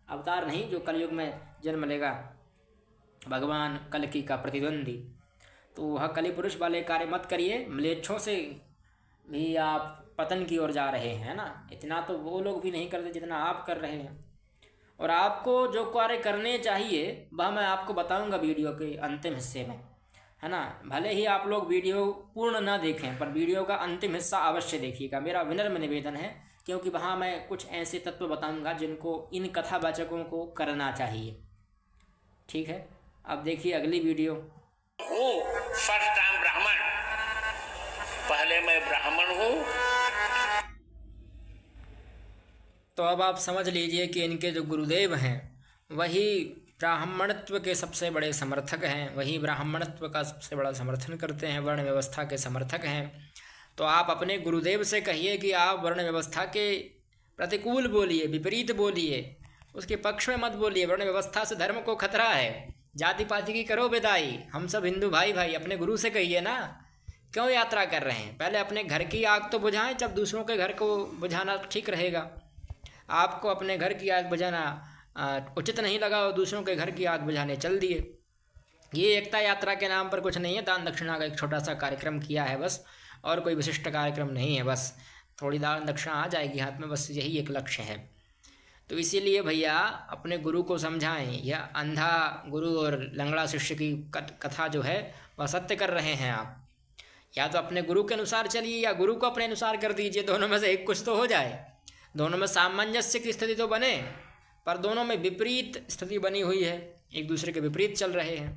अवतार नहीं, जो कलयुग में जन्म लेगा, भगवान कल्कि का प्रतिद्वंदी। तो वह कली पुरुष वाले कार्य मत करिए। म्लेच्छों से भी आप पतन की ओर जा रहे हैं ना। इतना तो वो लोग भी नहीं करते जितना आप कर रहे हैं। और आपको जो कार्य करने चाहिए वह मैं आपको बताऊंगा वीडियो के अंतिम हिस्से में, है ना। भले ही आप लोग वीडियो पूर्ण ना देखें, पर वीडियो का अंतिम हिस्सा अवश्य देखिएगा, मेरा विनम्र निवेदन है, क्योंकि वहाँ मैं कुछ ऐसे तत्व बताऊंगा जिनको इन कथावाचकों को करना चाहिए, ठीक है। अब देखिए अगली वीडियो। फर्स्ट टाइम ब्राह्मण, पहले मैं ब्राह्मण हूँ। तो अब आप समझ लीजिए कि इनके जो गुरुदेव हैं वही ब्राह्मणत्व के सबसे बड़े समर्थक हैं, वही ब्राह्मणत्व का सबसे बड़ा समर्थन करते हैं, वर्ण व्यवस्था के समर्थक हैं। तो आप अपने गुरुदेव से कहिए कि आप वर्ण व्यवस्था के प्रतिकूल बोलिए, विपरीत बोलिए, उसके पक्ष में मत बोलिए। वर्ण व्यवस्था से धर्म को खतरा है, जाति पाति की करो विदाई, हम सब हिंदू भाई भाई। अपने गुरु से कहिए ना, क्यों यात्रा कर रहे हैं। पहले अपने घर की आग तो बुझाएं, जब दूसरों के घर को बुझाना ठीक रहेगा। आपको अपने घर की आग बुझाना उचित नहीं लगा और दूसरों के घर की आग बुझाने चल दिए। ये एकता यात्रा के नाम पर कुछ नहीं है, दान दक्षिणा का एक छोटा सा कार्यक्रम किया है बस, और कोई विशिष्ट कार्यक्रम नहीं है। बस थोड़ी दान दक्षिणा आ जाएगी हाथ में, बस यही एक लक्ष्य है। तो इसीलिए भैया अपने गुरु को समझाएं। यह अंधा गुरु और लंगड़ा शिष्य की कथा जो है वह सत्य कर रहे हैं आप। या तो अपने गुरु के अनुसार चलिए या गुरु को अपने अनुसार कर दीजिए, दोनों में से एक कुछ तो हो जाए। दोनों में सामंजस्य की स्थिति तो बने, पर दोनों में विपरीत स्थिति बनी हुई है, एक दूसरे के विपरीत चल रहे हैं।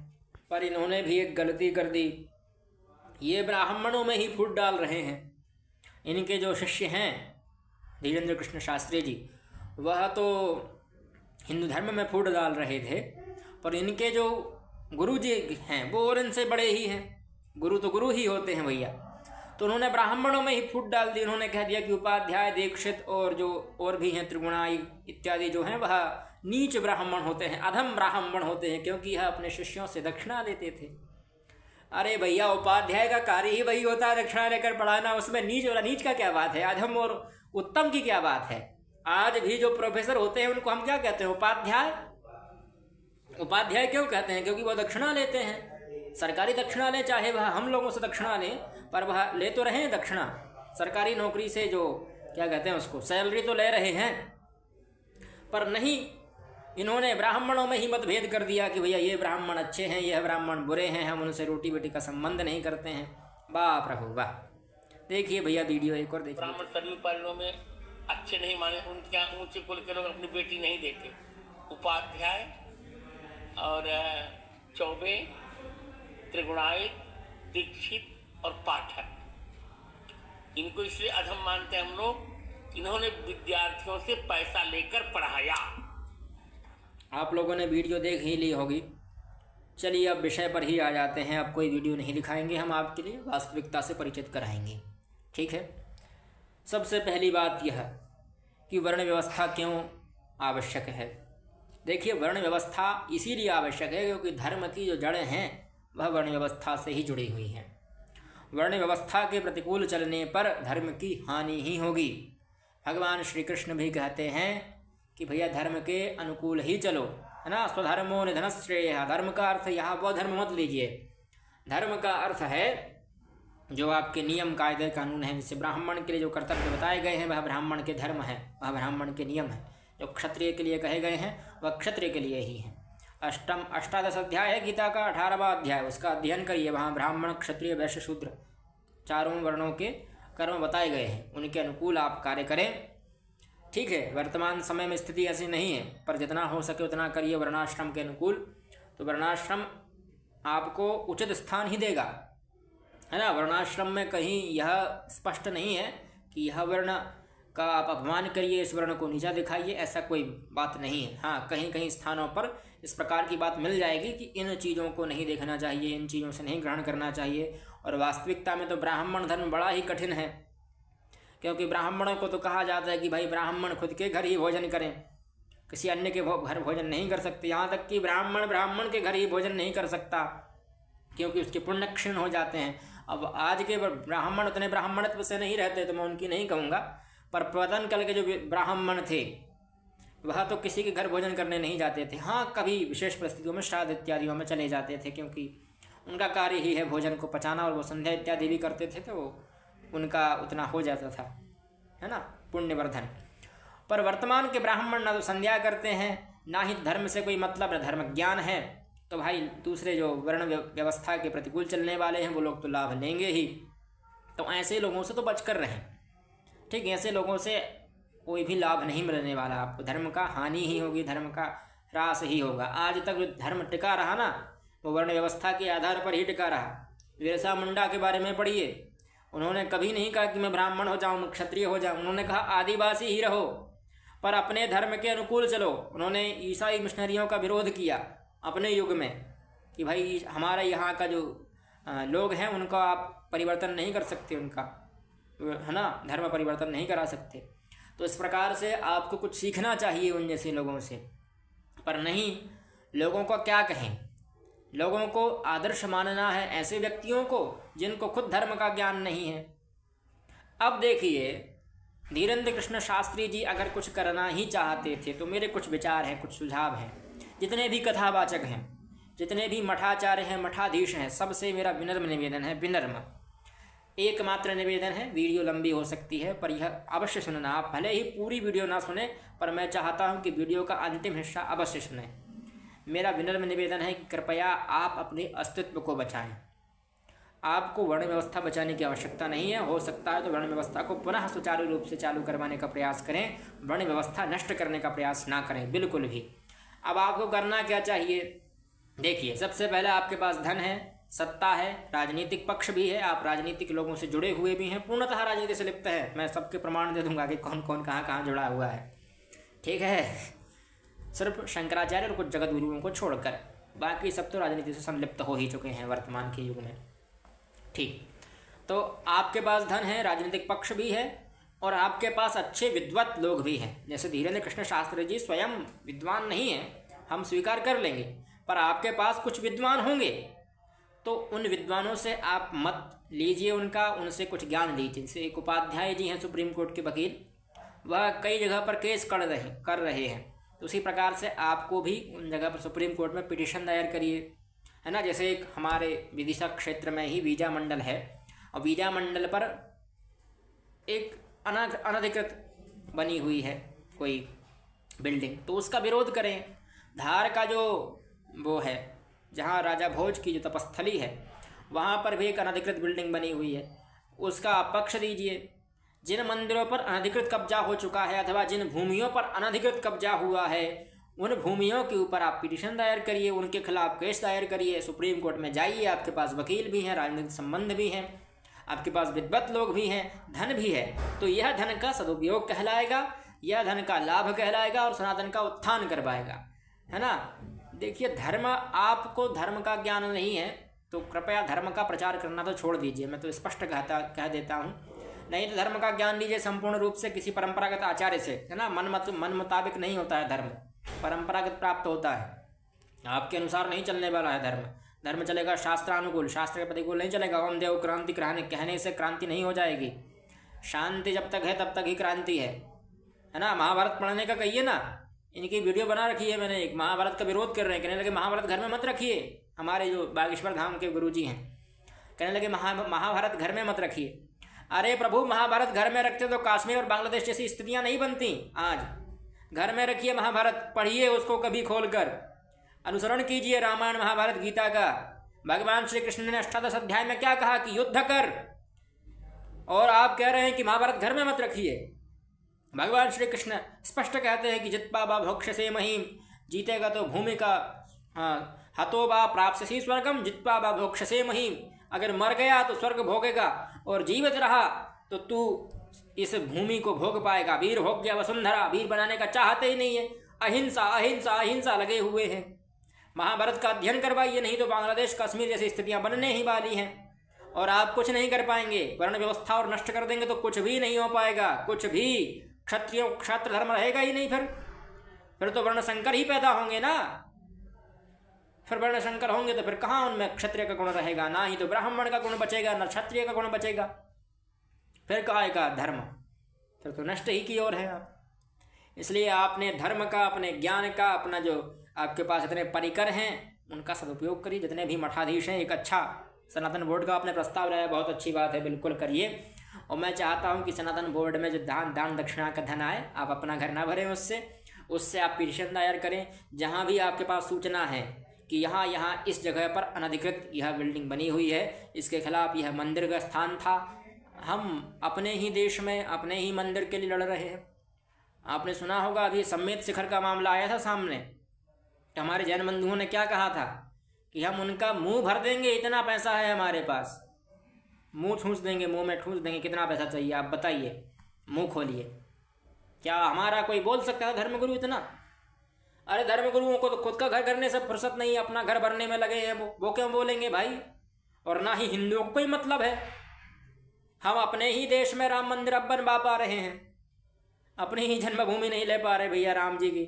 पर इन्होंने भी एक गलती कर दी, ये ब्राह्मणों में ही फूट डाल रहे हैं। इनके जो शिष्य हैं धीरेन्द्र कृष्ण शास्त्री जी, वह तो हिंदू धर्म में फूट डाल रहे थे, पर इनके जो गुरु जी हैं वो और इनसे बड़े ही हैं। गुरु तो गुरु ही होते हैं भैया। तो उन्होंने ब्राह्मणों में ही फूट डाल दी। उन्होंने कह दिया कि उपाध्याय, दीक्षित और जो और भी हैं त्रिगुणाई इत्यादि जो हैं वह नीच ब्राह्मण होते हैं, अधम ब्राह्मण होते हैं, क्योंकि यह अपने शिष्यों से दक्षिणा लेते थे। अरे भैया, उपाध्याय का कार्य ही वही होता है दक्षिणा लेकर पढ़ाना, उसमें नीच और नीच का क्या बात है, अधम और उत्तम की क्या बात है। आज भी जो प्रोफेसर होते हैं उनको हम क्या कहते हैं, उपाध्याय। उपाध्याय क्यों कहते हैं, क्योंकि वह दक्षिणा लेते हैं। सरकारी दक्षिणा लें, चाहे वह हम लोगों से दक्षिणा लें, पर वह ले तो रहे हैं दक्षिणा। सरकारी नौकरी से जो क्या कहते हैं उसको, सैलरी तो ले रहे हैं। पर नहीं, इन्होंने ब्राह्मणों में ही मतभेद कर दिया कि भैया ये ब्राह्मण अच्छे हैं, यह ब्राह्मण बुरे हैं, हम उनसे रोटी बेटी का संबंध नहीं करते हैं। वाह प्रभु वाह। देखिए भैया वीडियो एक और देखिए। ब्राह्मण सभी पालनों में अच्छे नहीं माने, उनके यहाँ ऊंचे कुल के लोग अपनी बेटी नहीं देते। उपाध्याय और चौबे, त्रिगुणाई, दीक्षित और पाठक, इनको इसलिए अधम मानते हैं हम लोग, इन्होंने विद्यार्थियों से पैसा लेकर पढ़ाया। आप लोगों ने वीडियो देख ही ली होगी। चलिए अब विषय पर ही आ जाते हैं। अब कोई वीडियो नहीं दिखाएंगे हम आपके लिए, वास्तविकता से परिचित कराएंगे। ठीक है। सबसे पहली बात यह कि वर्ण व्यवस्था क्यों आवश्यक है। देखिए, वर्ण व्यवस्था इसीलिए आवश्यक है क्योंकि धर्म की जो जड़ें हैं वह वर्ण व्यवस्था से ही जुड़ी हुई हैं। वर्ण व्यवस्था के प्रतिकूल चलने पर धर्म की हानि ही होगी। भगवान श्री कृष्ण भी कहते हैं कि भैया धर्म के अनुकूल ही चलो, है ना। स्वधर्मो निधनश्रेयः। धर्म का अर्थ यहाँ वह धर्म मत लीजिए। धर्म का अर्थ है जो आपके नियम कायदे कानून हैं। जैसे ब्राह्मण के लिए जो कर्तव्य बताए गए हैं वह ब्राह्मण के धर्म है, वह ब्राह्मण के नियम है। जो क्षत्रिय के लिए कहे गए हैं वह क्षत्रिय के लिए ही हैं। अष्टादश अध्याय है गीता का, 18वां अध्याय, उसका अध्ययन करिए। वहाँ ब्राह्मण क्षत्रिय वैश्य शूद्र चारों वर्णों के कर्म बताए गए हैं, उनके अनुकूल आप कार्य करें। ठीक है, वर्तमान समय में स्थिति ऐसी नहीं है, पर जितना हो सके उतना करिए वर्णाश्रम के अनुकूल। तो वर्णाश्रम आपको उचित स्थान ही देगा, है ना। वर्णाश्रम में कहीं यह स्पष्ट नहीं है कि यह वर्ण का आप अपमान करिए, इस वर्ण को नीचा दिखाइए, ऐसा कोई बात नहीं है। हाँ, कहीं कहीं स्थानों पर इस प्रकार की बात मिल जाएगी कि इन चीज़ों को नहीं देखना चाहिए, इन चीज़ों से नहीं ग्रहण करना चाहिए। और वास्तविकता में तो ब्राह्मण धर्म बड़ा ही कठिन है, क्योंकि ब्राह्मणों को तो कहा जाता है कि भाई ब्राह्मण खुद के घर ही भोजन करें, किसी अन्य के घर भोजन नहीं कर सकते। यहाँ तक कि ब्राह्मण के घर ही भोजन नहीं कर सकता क्योंकि उसके पुण्य क्षीण हो जाते हैं। अब आज के ब्राह्मण उतने ब्राह्मणत्व से नहीं रहते, तो मैं उनकी नहीं कहूँगा, पर प्रवतन काल के जो ब्राह्मण थे वह तो किसी के घर भोजन करने नहीं जाते थे। हाँ, कभी विशेष परिस्थितियों में श्राद्ध इत्यादियों में चले जाते थे, क्योंकि उनका कार्य ही है भोजन को पचाना, और वो संध्या इत्यादि भी करते थे, तो उनका उतना हो जाता था, है ना, पुण्यवर्धन। पर वर्तमान के ब्राह्मण ना तो संध्या करते हैं, ना ही धर्म से कोई मतलब, न धर्म ज्ञान है। तो भाई दूसरे जो वर्ण व्यवस्था के प्रतिकूल चलने वाले हैं वो लोग तो लाभ लेंगे ही। तो ऐसे लोगों से तो बचकर रहें। ठीक, ऐसे लोगों से कोई भी लाभ नहीं मिलने वाला आपको, धर्म का हानि ही होगी, धर्म का ह्रास ही होगा। आज तक जो धर्म टिका रहा ना वो वर्ण व्यवस्था के आधार पर ही टिका रहा। बिरसा मुंडा के बारे में पढ़िए, उन्होंने कभी नहीं कहा कि मैं ब्राह्मण हो जाऊँ, मैं क्षत्रिय हो जाऊँ। उन्होंने कहा आदिवासी ही रहो, पर अपने धर्म के अनुकूल चलो। उन्होंने ईसाई मिशनरियों का विरोध किया अपने युग में कि भाई हमारे यहाँ का जो लोग हैं उनका आप परिवर्तन नहीं कर सकते, उनका, है ना, धर्म परिवर्तन नहीं करा सकते। तो इस प्रकार से आपको कुछ सीखना चाहिए उन जैसे लोगों से, पर नहीं, लोगों को क्या कहें, लोगों को आदर्श मानना है ऐसे व्यक्तियों को जिनको खुद धर्म का ज्ञान नहीं है। अब देखिए, धीरेन्द्र कृष्ण शास्त्री जी अगर कुछ करना ही चाहते थे तो मेरे कुछ विचार हैं, कुछ सुझाव हैं। जितने भी कथावाचक हैं, जितने भी मठाचार्य हैं, मठाधीश हैं, सबसे मेरा विनम्र निवेदन है, विनम्र एकमात्र निवेदन है। वीडियो लंबी हो सकती है पर यह अवश्य सुनना। आप भले ही पूरी वीडियो ना सुने, पर मैं चाहता हूं कि वीडियो का अंतिम हिस्सा अवश्य सुने। मेरा विनम्र निवेदन है कि कृपया आप अपने अस्तित्व को बचाएं। आपको वर्ण व्यवस्था बचाने की आवश्यकता नहीं है। हो सकता है तो वर्ण व्यवस्था को पुनः सुचारू रूप से चालू करवाने का प्रयास करें, वर्ण व्यवस्था नष्ट करने का प्रयास ना करें, बिल्कुल भी। अब आपको करना क्या चाहिए? देखिए, सबसे पहले आपके पास धन है, सत्ता है, राजनीतिक पक्ष भी है, आप राजनीतिक लोगों से जुड़े हुए भी हैं, पूर्णतः राजनीति से लिप्त है। मैं सबके प्रमाण दे दूंगा कि कौन कौन कहाँ कहाँ जुड़ा हुआ है, ठीक है। सिर्फ शंकराचार्य और कुछ जगत गुरुओं को छोड़कर बाकी सब तो राजनीति से संलिप्त हो ही चुके हैं वर्तमान के युग में, ठीक। तो आपके पास धन है, राजनीतिक पक्ष भी है, और आपके पास अच्छे विद्वत लोग भी हैं। जैसे धीरेन्द्र कृष्ण शास्त्री जी स्वयं विद्वान नहीं हैं, हम स्वीकार कर लेंगे, पर आपके पास कुछ विद्वान होंगे, तो उन विद्वानों से आप मत लीजिए उनका, उनसे कुछ ज्ञान लीजिए। जैसे एक उपाध्याय जी हैं सुप्रीम कोर्ट के वकील, वह कई जगह पर केस कर रहे हैं, तो उसी प्रकार से आपको भी उन जगह पर सुप्रीम कोर्ट में पिटीशन दायर करिए, है ना। जैसे एक हमारे विदिशा क्षेत्र में ही वीजा मंडल है, और वीजा मंडल पर एक अनधिकृत बनी हुई है कोई बिल्डिंग, तो उसका विरोध करें। धार का जो वो है, जहाँ राजा भोज की जो तपस्थली है, वहाँ पर भी एक अनधिकृत बिल्डिंग बनी हुई है, उसका पक्ष दीजिए। जिन मंदिरों पर अनधिकृत कब्जा हो चुका है अथवा जिन भूमियों पर अनधिकृत कब्जा हुआ है, उन भूमियों के ऊपर आप पिटीशन दायर करिए, उनके खिलाफ केस दायर करिए, सुप्रीम कोर्ट में जाइए। आपके पास वकील भी हैं, राजनीतिक संबंध भी हैं, आपके पास विद्वत लोग भी हैं, धन भी है, तो यह धन का सदुपयोग कहलाएगा, यह धन का लाभ कहलाएगा और सनातन का उत्थान करवाएगा, है ना। देखिए, धर्म, आपको धर्म का ज्ञान नहीं है तो कृपया धर्म का प्रचार करना तो छोड़ दीजिए, मैं तो स्पष्ट कह देता हूँ। नहीं तो धर्म का ज्ञान लीजिए संपूर्ण रूप से किसी परंपरागत आचार्य से, है ना। मन मुताबिक नहीं होता है धर्म, परंपरागत प्राप्त होता है। आपके अनुसार नहीं चलने वाला है धर्म। धर्म चलेगा शास्त्रानुकूल, शास्त्र के प्रतिकूल नहीं चलेगा। ओम देव क्रांति कहने से क्रांति नहीं हो जाएगी। शांति जब तक है तब तक ही क्रांति है ना। महाभारत पढ़ने का कहिए ना, इनकी वीडियो बना रखी है मैंने, एक महाभारत का विरोध कर रहे हैं, कहने लगे महाभारत घर में मत रखिए। हमारे जो बागेश्वर धाम के गुरुजी हैं कहने लगे महाभारत घर में मत रखिए। अरे प्रभु, महाभारत घर में रखते तो कश्मीर और बांग्लादेश जैसी स्थितियां नहीं बनती। आज घर में रखिए महाभारत, पढ़िए उसको कभी खोलकर, अनुसरण कीजिए रामायण महाभारत गीता का। भगवान श्री कृष्ण ने 18 अध्याय में क्या कहा कि युद्ध कर, और आप कह रहे हैं कि महाभारत घर में मत रखिए। भगवान श्री कृष्ण स्पष्ट कहते हैं कि जित्वा बा भोक्ष्यसे महीम, जीतेगा तो भूमि का, हतो बा प्राप्स्यसि स्वर्गम जित्वा बा भोक्ष्यसे महीम। अगर मर गया तो स्वर्ग भोगेगा, और जीवित रहा तो तू इस भूमि को भोग पाएगा। वीर भोग्य वसुंधरा, वीर बनाने का चाहते ही नहीं है। अहिंसा अहिंसा अहिंसा लगे हुए हैं। महाभारत का अध्ययन करवाइए, नहीं तो बांग्लादेश कश्मीर जैसी स्थितियां बनने ही वाली हैं और आप कुछ नहीं कर पाएंगे। वर्ण व्यवस्था और नष्ट कर देंगे तो कुछ भी नहीं हो पाएगा, कुछ भी। क्षत्रियों क्षत्र धर्म रहेगा ही नहीं, फिर तो वर्ण संकर ही पैदा होंगे ना। फिर वर्ण संकर होंगे तो फिर कहाँ उनमें क्षत्रिय का गुण रहेगा? ना ही तो ब्राह्मण का गुण बचेगा, ना क्षत्रिय का गुण बचेगा। फिर कहाँ आएगा धर्म? फिर तो नष्ट ही की ओर है आप। इसलिए आपने धर्म का, अपने ज्ञान का, अपना जो आपके पास इतने परिकर हैं उनका सदुपयोग करिए। जितने भी मठाधीश हैं, एक अच्छा सनातन बोर्ड का आपने प्रस्ताव लाया, बहुत अच्छी बात है, बिल्कुल करिए। और मैं चाहता हूं कि सनातन बोर्ड में जो दान दक्षिणा का धन आए, आप अपना घर ना भरें उससे आप पिटीशन दायर करें। जहां भी आपके पास सूचना है कि यहाँ इस जगह पर अनधिकृत यह बिल्डिंग बनी हुई है, इसके खिलाफ यह मंदिर का स्थान था, हम अपने ही देश में अपने ही मंदिर के लिए लड़ रहे हैं। आपने सुना होगा अभी सम्मेत शिखर का मामला आया था सामने, तो हमारे जैन बंधुओं ने क्या कहा था कि हम उनका मुंह भर देंगे, इतना पैसा है हमारे पास, मुंह ठूंस देंगे, मुंह में ठूंस देंगे। कितना पैसा चाहिए आप बताइए, मुंह खोलिए। क्या हमारा कोई बोल सकता है धर्मगुरु इतना? अरे धर्मगुरुओं को तो खुद का घर करने से फुर्सत नहीं, अपना घर भरने में लगे हैं वो क्यों बोलेंगे भाई? और ना ही हिंदुओं को कोई मतलब है। हम अपने ही देश में राम मंदिर अब बनवा पा रहे हैं, अपनी ही जन्मभूमि नहीं ले पा रहे भैया राम जी की,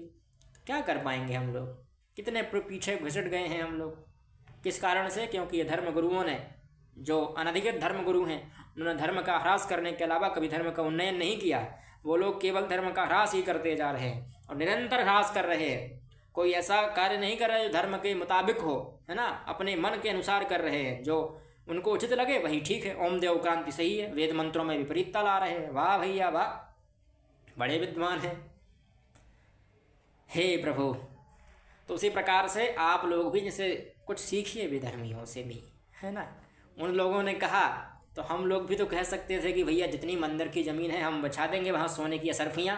क्या कर पाएंगे हम लोग? कितने पीछे घुसट गए हैं हम लोग। किस कारण से? क्योंकि ये धर्मगुरुओं ने, जो अनधिकृत धर्मगुरु हैं, उन्होंने धर्म का ह्रास करने के अलावा कभी धर्म का उन्नयन नहीं किया। वो लोग केवल धर्म का ह्रास ही करते जा रहे हैं और निरंतर ह्रास कर रहे हैं। कोई ऐसा कार्य नहीं कर रहे जो धर्म के मुताबिक हो, है ना, अपने मन के अनुसार कर रहे हैं। जो उनको उचित लगे वही ठीक है। ओम देव क्रांति सही है, वेद मंत्रों में विपरीतता ला रहे हैं। वाह भैया वाह, बड़े विद्वान हैं। हे प्रभु, तो उसी प्रकार से आप लोग भी जैसे कुछ सीखिए विधर्मियों से भी, है ना। उन लोगों ने कहा तो हम लोग भी तो कह सकते थे कि भैया जितनी मंदिर की ज़मीन है हम बचा देंगे वहाँ सोने की असरफियाँ।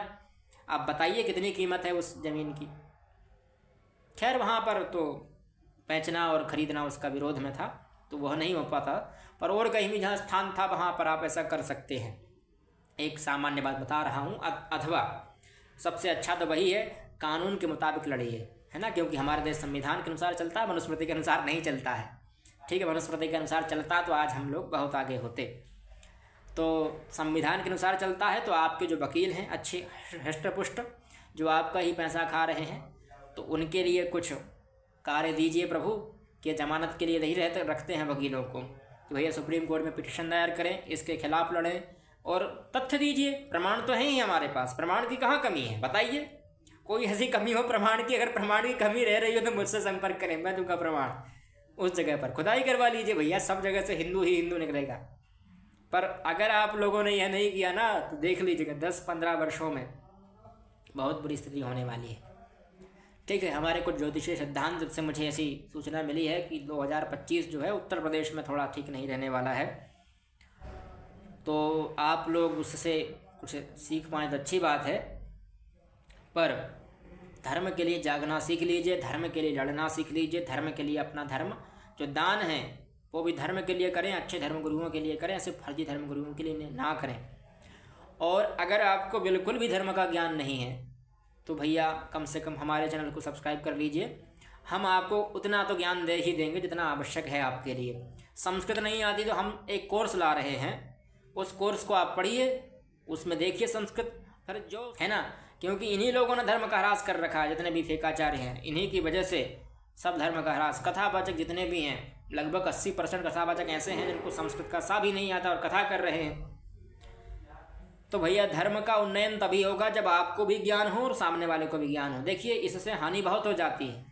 आप बताइए कितनी कीमत है उस ज़मीन की। खैर वहाँ पर तो बेचना और ख़रीदना उसका विरोध में था, तो वह नहीं हो पाता। पर और कहीं भी जहाँ स्थान था वहाँ पर आप ऐसा कर सकते हैं। एक सामान्य बात बता रहा हूँ। अथवा सबसे अच्छा तो वही है, कानून के मुताबिक लड़िए, है ना, क्योंकि हमारा देश संविधान के अनुसार चलता है, मनुस्मृति के अनुसार नहीं चलता है। ठीक है, मनुस्मृति के अनुसार चलता तो आज हम लोग बहुत आगे होते। तो संविधान के अनुसार चलता है, तो आपके जो वकील हैं अच्छे हष्टपुष्ट, जो आपका ही पैसा खा रहे हैं, तो उनके लिए कुछ कार्य दीजिए प्रभु, कि जमानत के लिए नहीं रखते हैं वकीलों को कि भैया सुप्रीम कोर्ट में पिटीशन दायर करें, इसके खिलाफ लड़ें, और तथ्य दीजिए। प्रमाण तो है ही हमारे पास, प्रमाण की कहाँ कमी है बताइए। कोई ऐसी कमी हो प्रमाण की, अगर प्रमाण की कमी रह रही हो तो मुझसे संपर्क करें, मैं दूंगा प्रमाण। उस जगह पर खुदाई करवा लीजिए भैया, सब जगह से हिंदू ही हिंदू निकलेगा। पर अगर आप लोगों ने यह नहीं किया ना, तो देख लीजिएगा 10-15 वर्षों में बहुत बुरी स्थिति होने वाली है। ठीक है, हमारे कुछ ज्योतिषीय सिद्धांत से मुझे ऐसी सूचना मिली है कि 2025 जो है उत्तर प्रदेश में थोड़ा ठीक नहीं रहने वाला है। तो आप लोग उससे कुछ सीख पाएँ तो अच्छी बात है। पर धर्म के लिए जागना सीख लीजिए, धर्म के लिए लड़ना सीख लीजिए, धर्म के लिए अपना धर्म जो दान है वो भी धर्म के लिए करें, अच्छे धर्मगुरुओं के लिए करें, सिर्फ फर्जी धर्मगुरुओं के लिए ना करें। और अगर आपको बिल्कुल भी धर्म का ज्ञान नहीं है तो भैया कम से कम हमारे चैनल को सब्सक्राइब कर लीजिए। हम आपको उतना तो ज्ञान दे ही देंगे जितना आवश्यक है आपके लिए। संस्कृत नहीं आती तो हम एक कोर्स ला रहे हैं, उस कोर्स को आप पढ़िए, उसमें देखिए संस्कृत। फिर जो है ना, क्योंकि इन्हीं लोगों ने धर्म का ह्रास कर रखा है, जितने भी फेकाचार्य हैं, इन्हीं की वजह से सब धर्म का ह्रास। कथावाचक जितने भी हैं, लगभग 80% कथावाचक ऐसे हैं जिनको संस्कृत का सा भी नहीं आता और कथा कर रहे हैं। तो भैया धर्म का उन्नयन तभी होगा जब आपको भी ज्ञान हो और सामने वाले को भी ज्ञान हो। देखिए इससे हानि बहुत हो जाती है।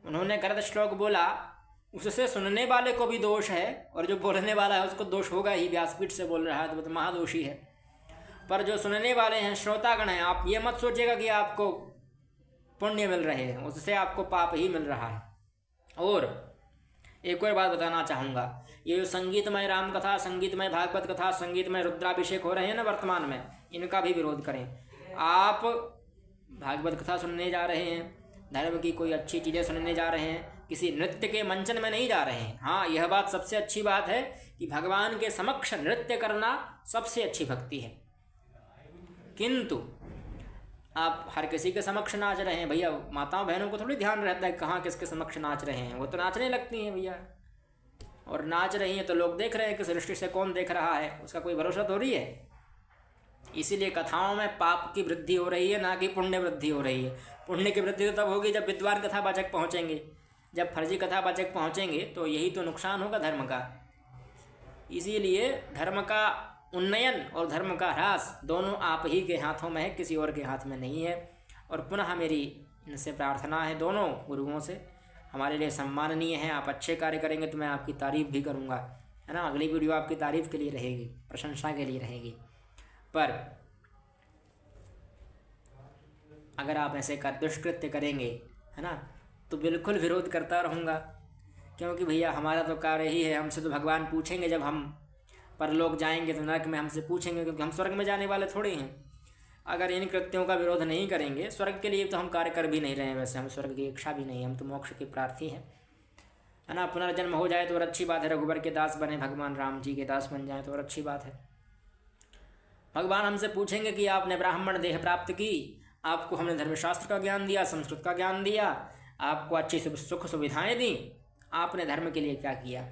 उन्होंने गलत श्लोक बोला, उससे सुनने वाले को भी दोष है और जो बोलने वाला है उसको दोष होगा ही। व्यासपीठ से बोल रहा है तो महादोषी है। पर जो सुनने वाले हैं, श्रोतागण हैं, आप ये मत सोचिएगा कि आपको पुण्य मिल रहे हैं, उससे आपको पाप ही मिल रहा है। और एक और बात बताना चाहूँगा, ये जो संगीतमय राम कथा, संगीतमय भागवत कथा, संगीतमय रुद्राभिषेक हो रहे हैं ना वर्तमान में, इनका भी विरोध करें। आप भागवत कथा सुनने जा रहे हैं, धर्म की कोई अच्छी चीज़ें सुनने जा रहे हैं, किसी नृत्य के मंचन में नहीं जा रहे हैं। हाँ, यह बात सबसे अच्छी बात है कि भगवान के समक्ष नृत्य करना सबसे अच्छी भक्ति है। किंतु आप हर किसी के समक्ष नाच रहे हैं, भैया माताओं बहनों को थोड़ी ध्यान रहता है कहाँ किसके समक्ष नाच रहे हैं। वो तो नाचने लगती हैं भैया, और नाच रही हैं तो लोग देख रहे हैं, किस दृष्टि से कौन देख रहा है उसका कोई भरोसा थोड़ी है। इसीलिए कथाओं में पाप की वृद्धि हो रही है, ना कि पुण्य वृद्धि हो रही है। पुण्य की वृद्धि तो तब होगी जब विद्वान कथावाचक पहुँचेंगे। जब फर्जी कथावाचक पहुँचेंगे तो यही तो नुकसान होगा धर्म का। इसीलिए धर्म का उन्नयन और धर्म का ह्रास दोनों आप ही के हाथों में है, किसी और के हाथ में नहीं है। और पुनः मेरी इनसे प्रार्थना है, दोनों गुरुओं से, हमारे लिए सम्माननीय है। आप अच्छे कार्य करेंगे तो मैं आपकी तारीफ़ भी करूँगा, है ना। अगली वीडियो आपकी तारीफ़ के लिए रहेगी, प्रशंसा के लिए रहेगी। पर अगर आप ऐसे का दुष्कृत्य करेंगे, है ना, तो बिल्कुल विरोध करता रहूँगा। क्योंकि भैया हमारा तो कार्य ही है, हमसे तो भगवान पूछेंगे जब हम परलोक जाएंगे, तो नरक में हमसे पूछेंगे, क्योंकि हम स्वर्ग में जाने वाले थोड़े हैं। अगर इन कृत्यों का विरोध नहीं करेंगे, स्वर्ग के लिए तो हम कार्य कर भी नहीं रहे हैं, वैसे हम स्वर्ग की इच्छा भी नहीं, हम तो मोक्ष के प्रार्थी हैं, है ना। पुनर्जन्म हो जाए तो और अच्छी बात है, रघुबर के दास बने, भगवान राम जी के दास बन जाए तो और अच्छी बात है। भगवान हमसे पूछेंगे कि आपने ब्राह्मण देह प्राप्त की, आपको हमने धर्मशास्त्र का ज्ञान दिया, संस्कृत का ज्ञान दिया, आपको अच्छी सुख सुविधाएँ दी, आपने धर्म के लिए क्या किया।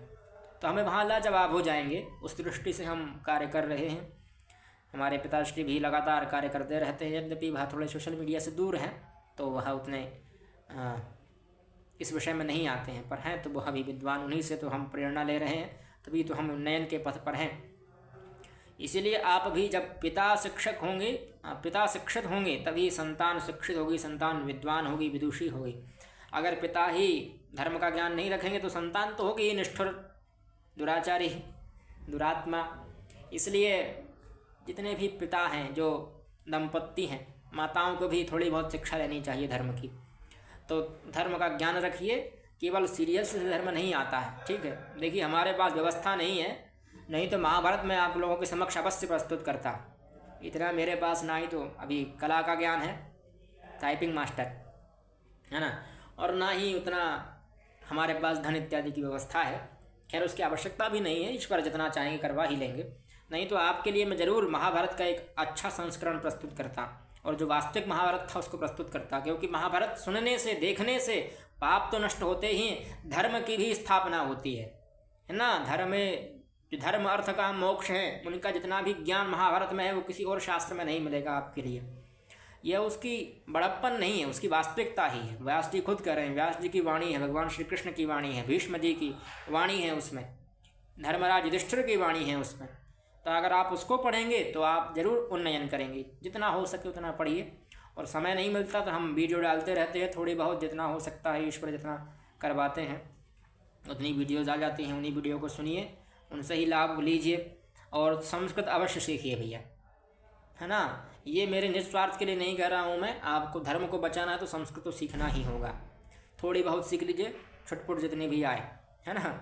तो हमें वहाँ लाजवाब हो जाएंगे। उस दृष्टि से हम कार्य कर रहे हैं। हमारे पिताश्री भी लगातार कार्य करते रहते हैं, यद्यपि वह थोड़े सोशल मीडिया से दूर हैं तो वह उतने इस विषय में नहीं आते हैं, पर हैं तो वह भी विद्वान, उन्हीं से तो हम प्रेरणा ले रहे हैं, तभी तो हम उन्नयन के पथ पर हैं। इसीलिए आप भी जब पिता शिक्षक होंगे, पिता शिक्षित होंगे, तभी संतान शिक्षित होगी, संतान विद्वान होगी, विदुषी होगी। अगर पिता ही धर्म का ज्ञान नहीं रखेंगे तो संतान तो होगी ही निष्ठुर, दुराचारी, दुरात्मा। इसलिए जितने भी पिता हैं, जो दंपत्ति हैं, माताओं को भी थोड़ी बहुत शिक्षा लेनी चाहिए धर्म की। तो धर्म का ज्ञान रखिए, केवल सीरियल से धर्म नहीं आता है, ठीक है। देखिए हमारे पास व्यवस्था नहीं है, नहीं तो महाभारत में आप लोगों के समक्ष अवश्य प्रस्तुत करता। इतना मेरे पास ना ही तो अभी कला का ज्ञान है, टाइपिंग मास्टर, है ना, और ना ही उतना हमारे पास धन इत्यादि की व्यवस्था है। खैर उसकी आवश्यकता भी नहीं है, ईश्वर जितना चाहेंगे करवा ही लेंगे। नहीं तो आपके लिए मैं ज़रूर महाभारत का एक अच्छा संस्करण प्रस्तुत करता, और जो वास्तविक महाभारत था उसको प्रस्तुत करता। क्योंकि महाभारत सुनने से, देखने से पाप तो नष्ट होते ही, धर्म की भी स्थापना होती है ना। धर्म अर्थ का मोक्ष है, उनका जितना भी ज्ञान महाभारत में है वो किसी और शास्त्र में नहीं मिलेगा आपके लिए। यह उसकी बड़प्पन नहीं है, उसकी वास्तविकता ही है। व्यास जी खुद कह रहे हैं, व्यास जी की वाणी है, भगवान श्री कृष्ण की वाणी है, भीष्म जी की वाणी है, उसमें धर्मराज युधिष्ठिर की वाणी है उसमें। तो अगर आप उसको पढ़ेंगे तो आप ज़रूर उन्नयन करेंगे। जितना हो सके उतना पढ़िए, और समय नहीं मिलता तो हम वीडियो डालते रहते हैं थोड़ी बहुत, जितना हो सकता है ईश्वर जितना करवाते हैं उतनी वीडियोज़ आ जाती हैं। उन्हीं वीडियो को सुनिए, उनसे ही लाभ लीजिए, और संस्कृत अवश्य सीखिए भैया, है ना। ये मेरे निस्वार्थ के लिए नहीं कह रहा हूँ मैं, आपको धर्म को बचाना है तो संस्कृत तो सीखना ही होगा। थोड़ी बहुत सीख लीजिए, छुटपुट जितनी भी आए, है ना,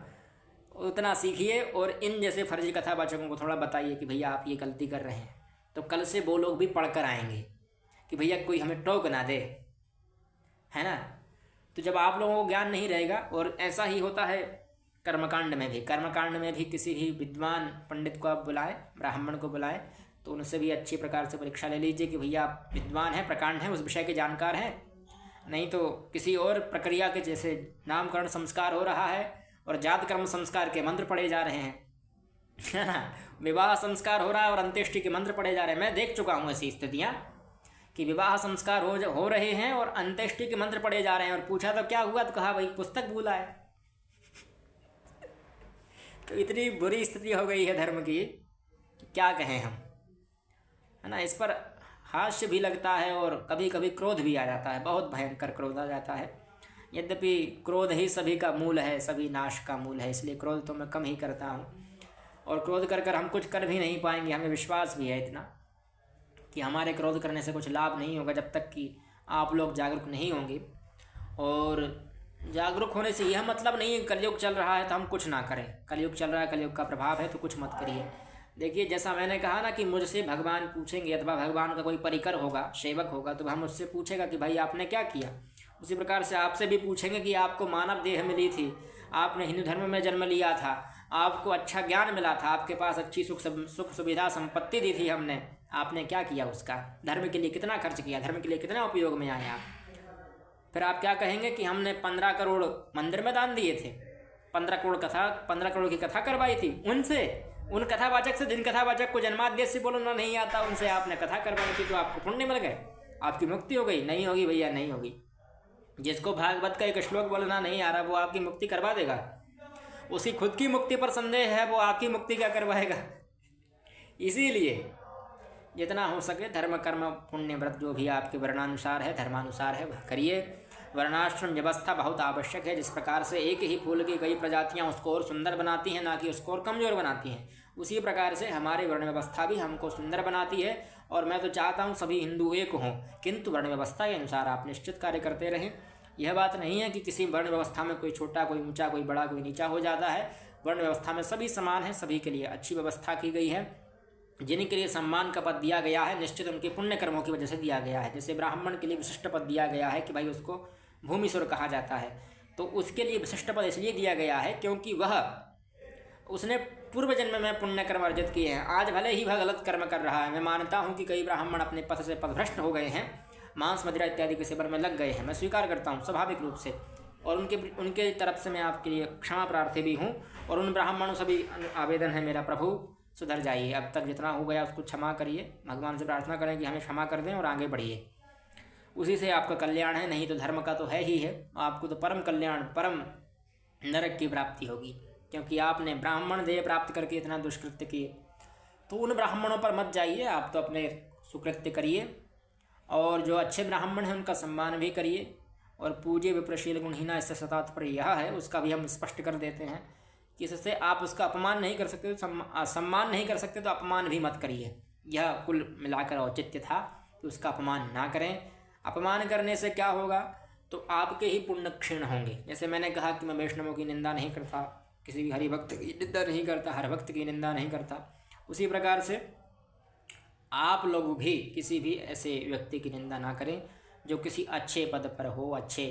उतना सीखिए। और इन जैसे फर्जी कथावाचकों को थोड़ा बताइए कि भैया आप ये गलती कर रहे हैं, तो कल से वो लोग भी पढ़ कर आएंगे कि भैया कोई हमें टोक ना दे, है ना। तो जब आप लोगों को ज्ञान नहीं रहेगा, और ऐसा ही होता है कर्मकांड में भी किसी भी विद्वान पंडित को आप बुलाएं, ब्राह्मण को बुलाएं, तो उनसे भी अच्छी प्रकार से परीक्षा ले लीजिए कि भैया आप विद्वान हैं, प्रकांड हैं, उस विषय के जानकार हैं। नहीं तो किसी और प्रक्रिया के, जैसे नामकरण संस्कार हो रहा है और जात कर्म संस्कार के मंत्र पढ़े जा रहे हैं, है ना। विवाह संस्कार हो रहा है और अंत्येष्टि के मंत्र पढ़े जा रहे हैं। मैं देख चुका हूँ ऐसी स्थितियाँ कि विवाह संस्कार हो रहे हैं और अंत्येष्टि के मंत्र पढ़े जा रहे हैं, और पूछा तो क्या हुआ, तो कहा भाई पुस्तक भूला है। तो इतनी बुरी स्थिति हो गई है धर्म की, क्या कहें हम, है ना। इस पर हास्य भी लगता है और कभी कभी क्रोध भी आ जाता है, बहुत भयंकर क्रोध आ जाता है। यद्यपि क्रोध ही सभी का मूल है, सभी नाश का मूल है, इसलिए क्रोध तो मैं कम ही करता हूँ। और क्रोध कर कर हम कुछ कर भी नहीं पाएंगे, हमें विश्वास भी है इतना कि हमारे क्रोध करने से कुछ लाभ नहीं होगा जब तक कि आप लोग जागरूक नहीं होंगे। और जागरूक होने से यह मतलब नहीं है कलयुग चल रहा है तो हम कुछ ना करें। कलयुग चल रहा है, कलयुग का प्रभाव है, तो कुछ मत करिए। देखिए, जैसा मैंने कहा ना कि मुझसे भगवान पूछेंगे अथवा भगवान का कोई परिकर होगा, सेवक होगा, तो हम उससे पूछेगा कि भाई आपने क्या किया। उसी प्रकार से आपसे भी पूछेंगे कि आपको मानव देह मिली थी, आपने हिंदू धर्म में जन्म लिया था, आपको अच्छा ज्ञान मिला था, आपके पास अच्छी सुख सुविधा संपत्ति दी थी हमने, आपने क्या किया उसका, धर्म के लिए कितना खर्च किया, धर्म के लिए कितना उपयोग में आया। फिर आप क्या कहेंगे कि हमने 15 करोड़ मंदिर में दान दिए थे, 15 करोड़ की कथा करवाई थी उनसे, उन कथावाचक से, जिन कथावाचक को जन्माद्य से बोलना नहीं आता, उनसे आपने कथा करवाई थी, तो आपको पुण्य मिल गए, आपकी मुक्ति हो गई। नहीं होगी भैया, नहीं होगी। जिसको भागवत का एक श्लोक बोलना नहीं आ रहा वो आपकी मुक्ति करवा देगा, उसी खुद की मुक्ति पर संदेह है, वो आपकी मुक्ति क्या करवाएगा। इसीलिए जितना हो सके धर्म कर्म पुण्य व्रत जो भी आपके वर्णानुसार है, धर्मानुसार है, वह करिए। वर्णाश्रम व्यवस्था बहुत आवश्यक है। जिस प्रकार से एक ही फूल की कई प्रजातियां उसको और सुंदर बनाती हैं, ना कि उसको और कमज़ोर बनाती हैं, उसी प्रकार से हमारी वर्ण व्यवस्था भी हमको सुंदर बनाती है। और मैं तो चाहता हूँ सभी हिंदू एक हों, किंतु वर्ण व्यवस्था के अनुसार आप निश्चित कार्य करते रहें। यह बात नहीं है कि किसी वर्ण व्यवस्था में कोई छोटा, कोई ऊंचा, कोई बड़ा, कोई नीचा हो जाता है। वर्ण व्यवस्था में सभी समान हैं, सभी के लिए अच्छी व्यवस्था की गई है। जिनके लिए सम्मान का पद दिया गया है निश्चित उनके पुण्य कर्मों की वजह से दिया गया है। जैसे ब्राह्मण के लिए विशिष्ट पद दिया गया है कि भाई उसको भूमिसुर कहा जाता है, तो उसके लिए विशिष्ट पद इसलिए दिया गया है क्योंकि उसने पूर्व जन्म में पुण्य कर्म अर्जित किए हैं। आज भले ही वह गलत कर्म कर रहा है। मैं मानता हूँ कि कई ब्राह्मण अपने पद से पदभ्रष्ट हो गए हैं, मांस मदिरा इत्यादि के सेवन में लग गए हैं, मैं स्वीकार करता हूँ स्वाभाविक रूप से, और उनके तरफ से मैं आपके लिए क्षमा प्रार्थी भी हूँ। और उन ब्राह्मणों से भी आवेदन है मेरा, प्रभु सुधर जाइए, अब तक जितना हो गया उसको क्षमा करिए। भगवान से प्रार्थना करें कि हमें क्षमा कर दें और आगे बढ़िए, उसी से आपका कल्याण है। नहीं तो धर्म का तो है ही है, आपको तो परम कल्याण, परम नरक की प्राप्ति होगी, क्योंकि आपने ब्राह्मण देह प्राप्त करके इतना दुष्कृत्य किए। तो उन ब्राह्मणों पर मत जाइए, आप तो अपने सुकृत्य करिए, और जो अच्छे ब्राह्मण हैं उनका सम्मान भी करिए। और पूज्य विप्रशील गुणहीना, इससे तात्पर्य यह है, उसका भी हम स्पष्ट कर देते हैं कि इससे आप उसका अपमान नहीं कर सकते, तो सम्मान नहीं कर सकते तो अपमान भी मत करिए। यह कुल मिलाकर औचित्य था कि उसका अपमान ना करें। अपमान करने से क्या होगा, तो आपके ही पुण्य क्षीण होंगे। जैसे मैंने कहा कि मैं वैष्णवों की निंदा नहीं करता, किसी भी हरि भक्त की निंदा नहीं करता, हर भक्त की निंदा नहीं करता, उसी प्रकार से आप लोग भी किसी भी ऐसे व्यक्ति की निंदा ना करें जो किसी अच्छे पद पर हो, अच्छे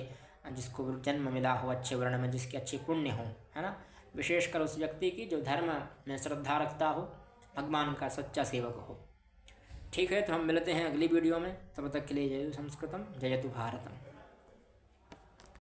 जिसको जन्म मिला हो, अच्छे वर्ण में, जिसके अच्छे पुण्य हो, है ना। विशेषकर उस व्यक्ति की जो धर्म में श्रद्धा रखता हो, भगवान का सच्चा सेवक हो। ठीक है, तो हम मिलते हैं अगली वीडियो में। तब तक के लिए जय संस्कृतम, जयतु भारतम।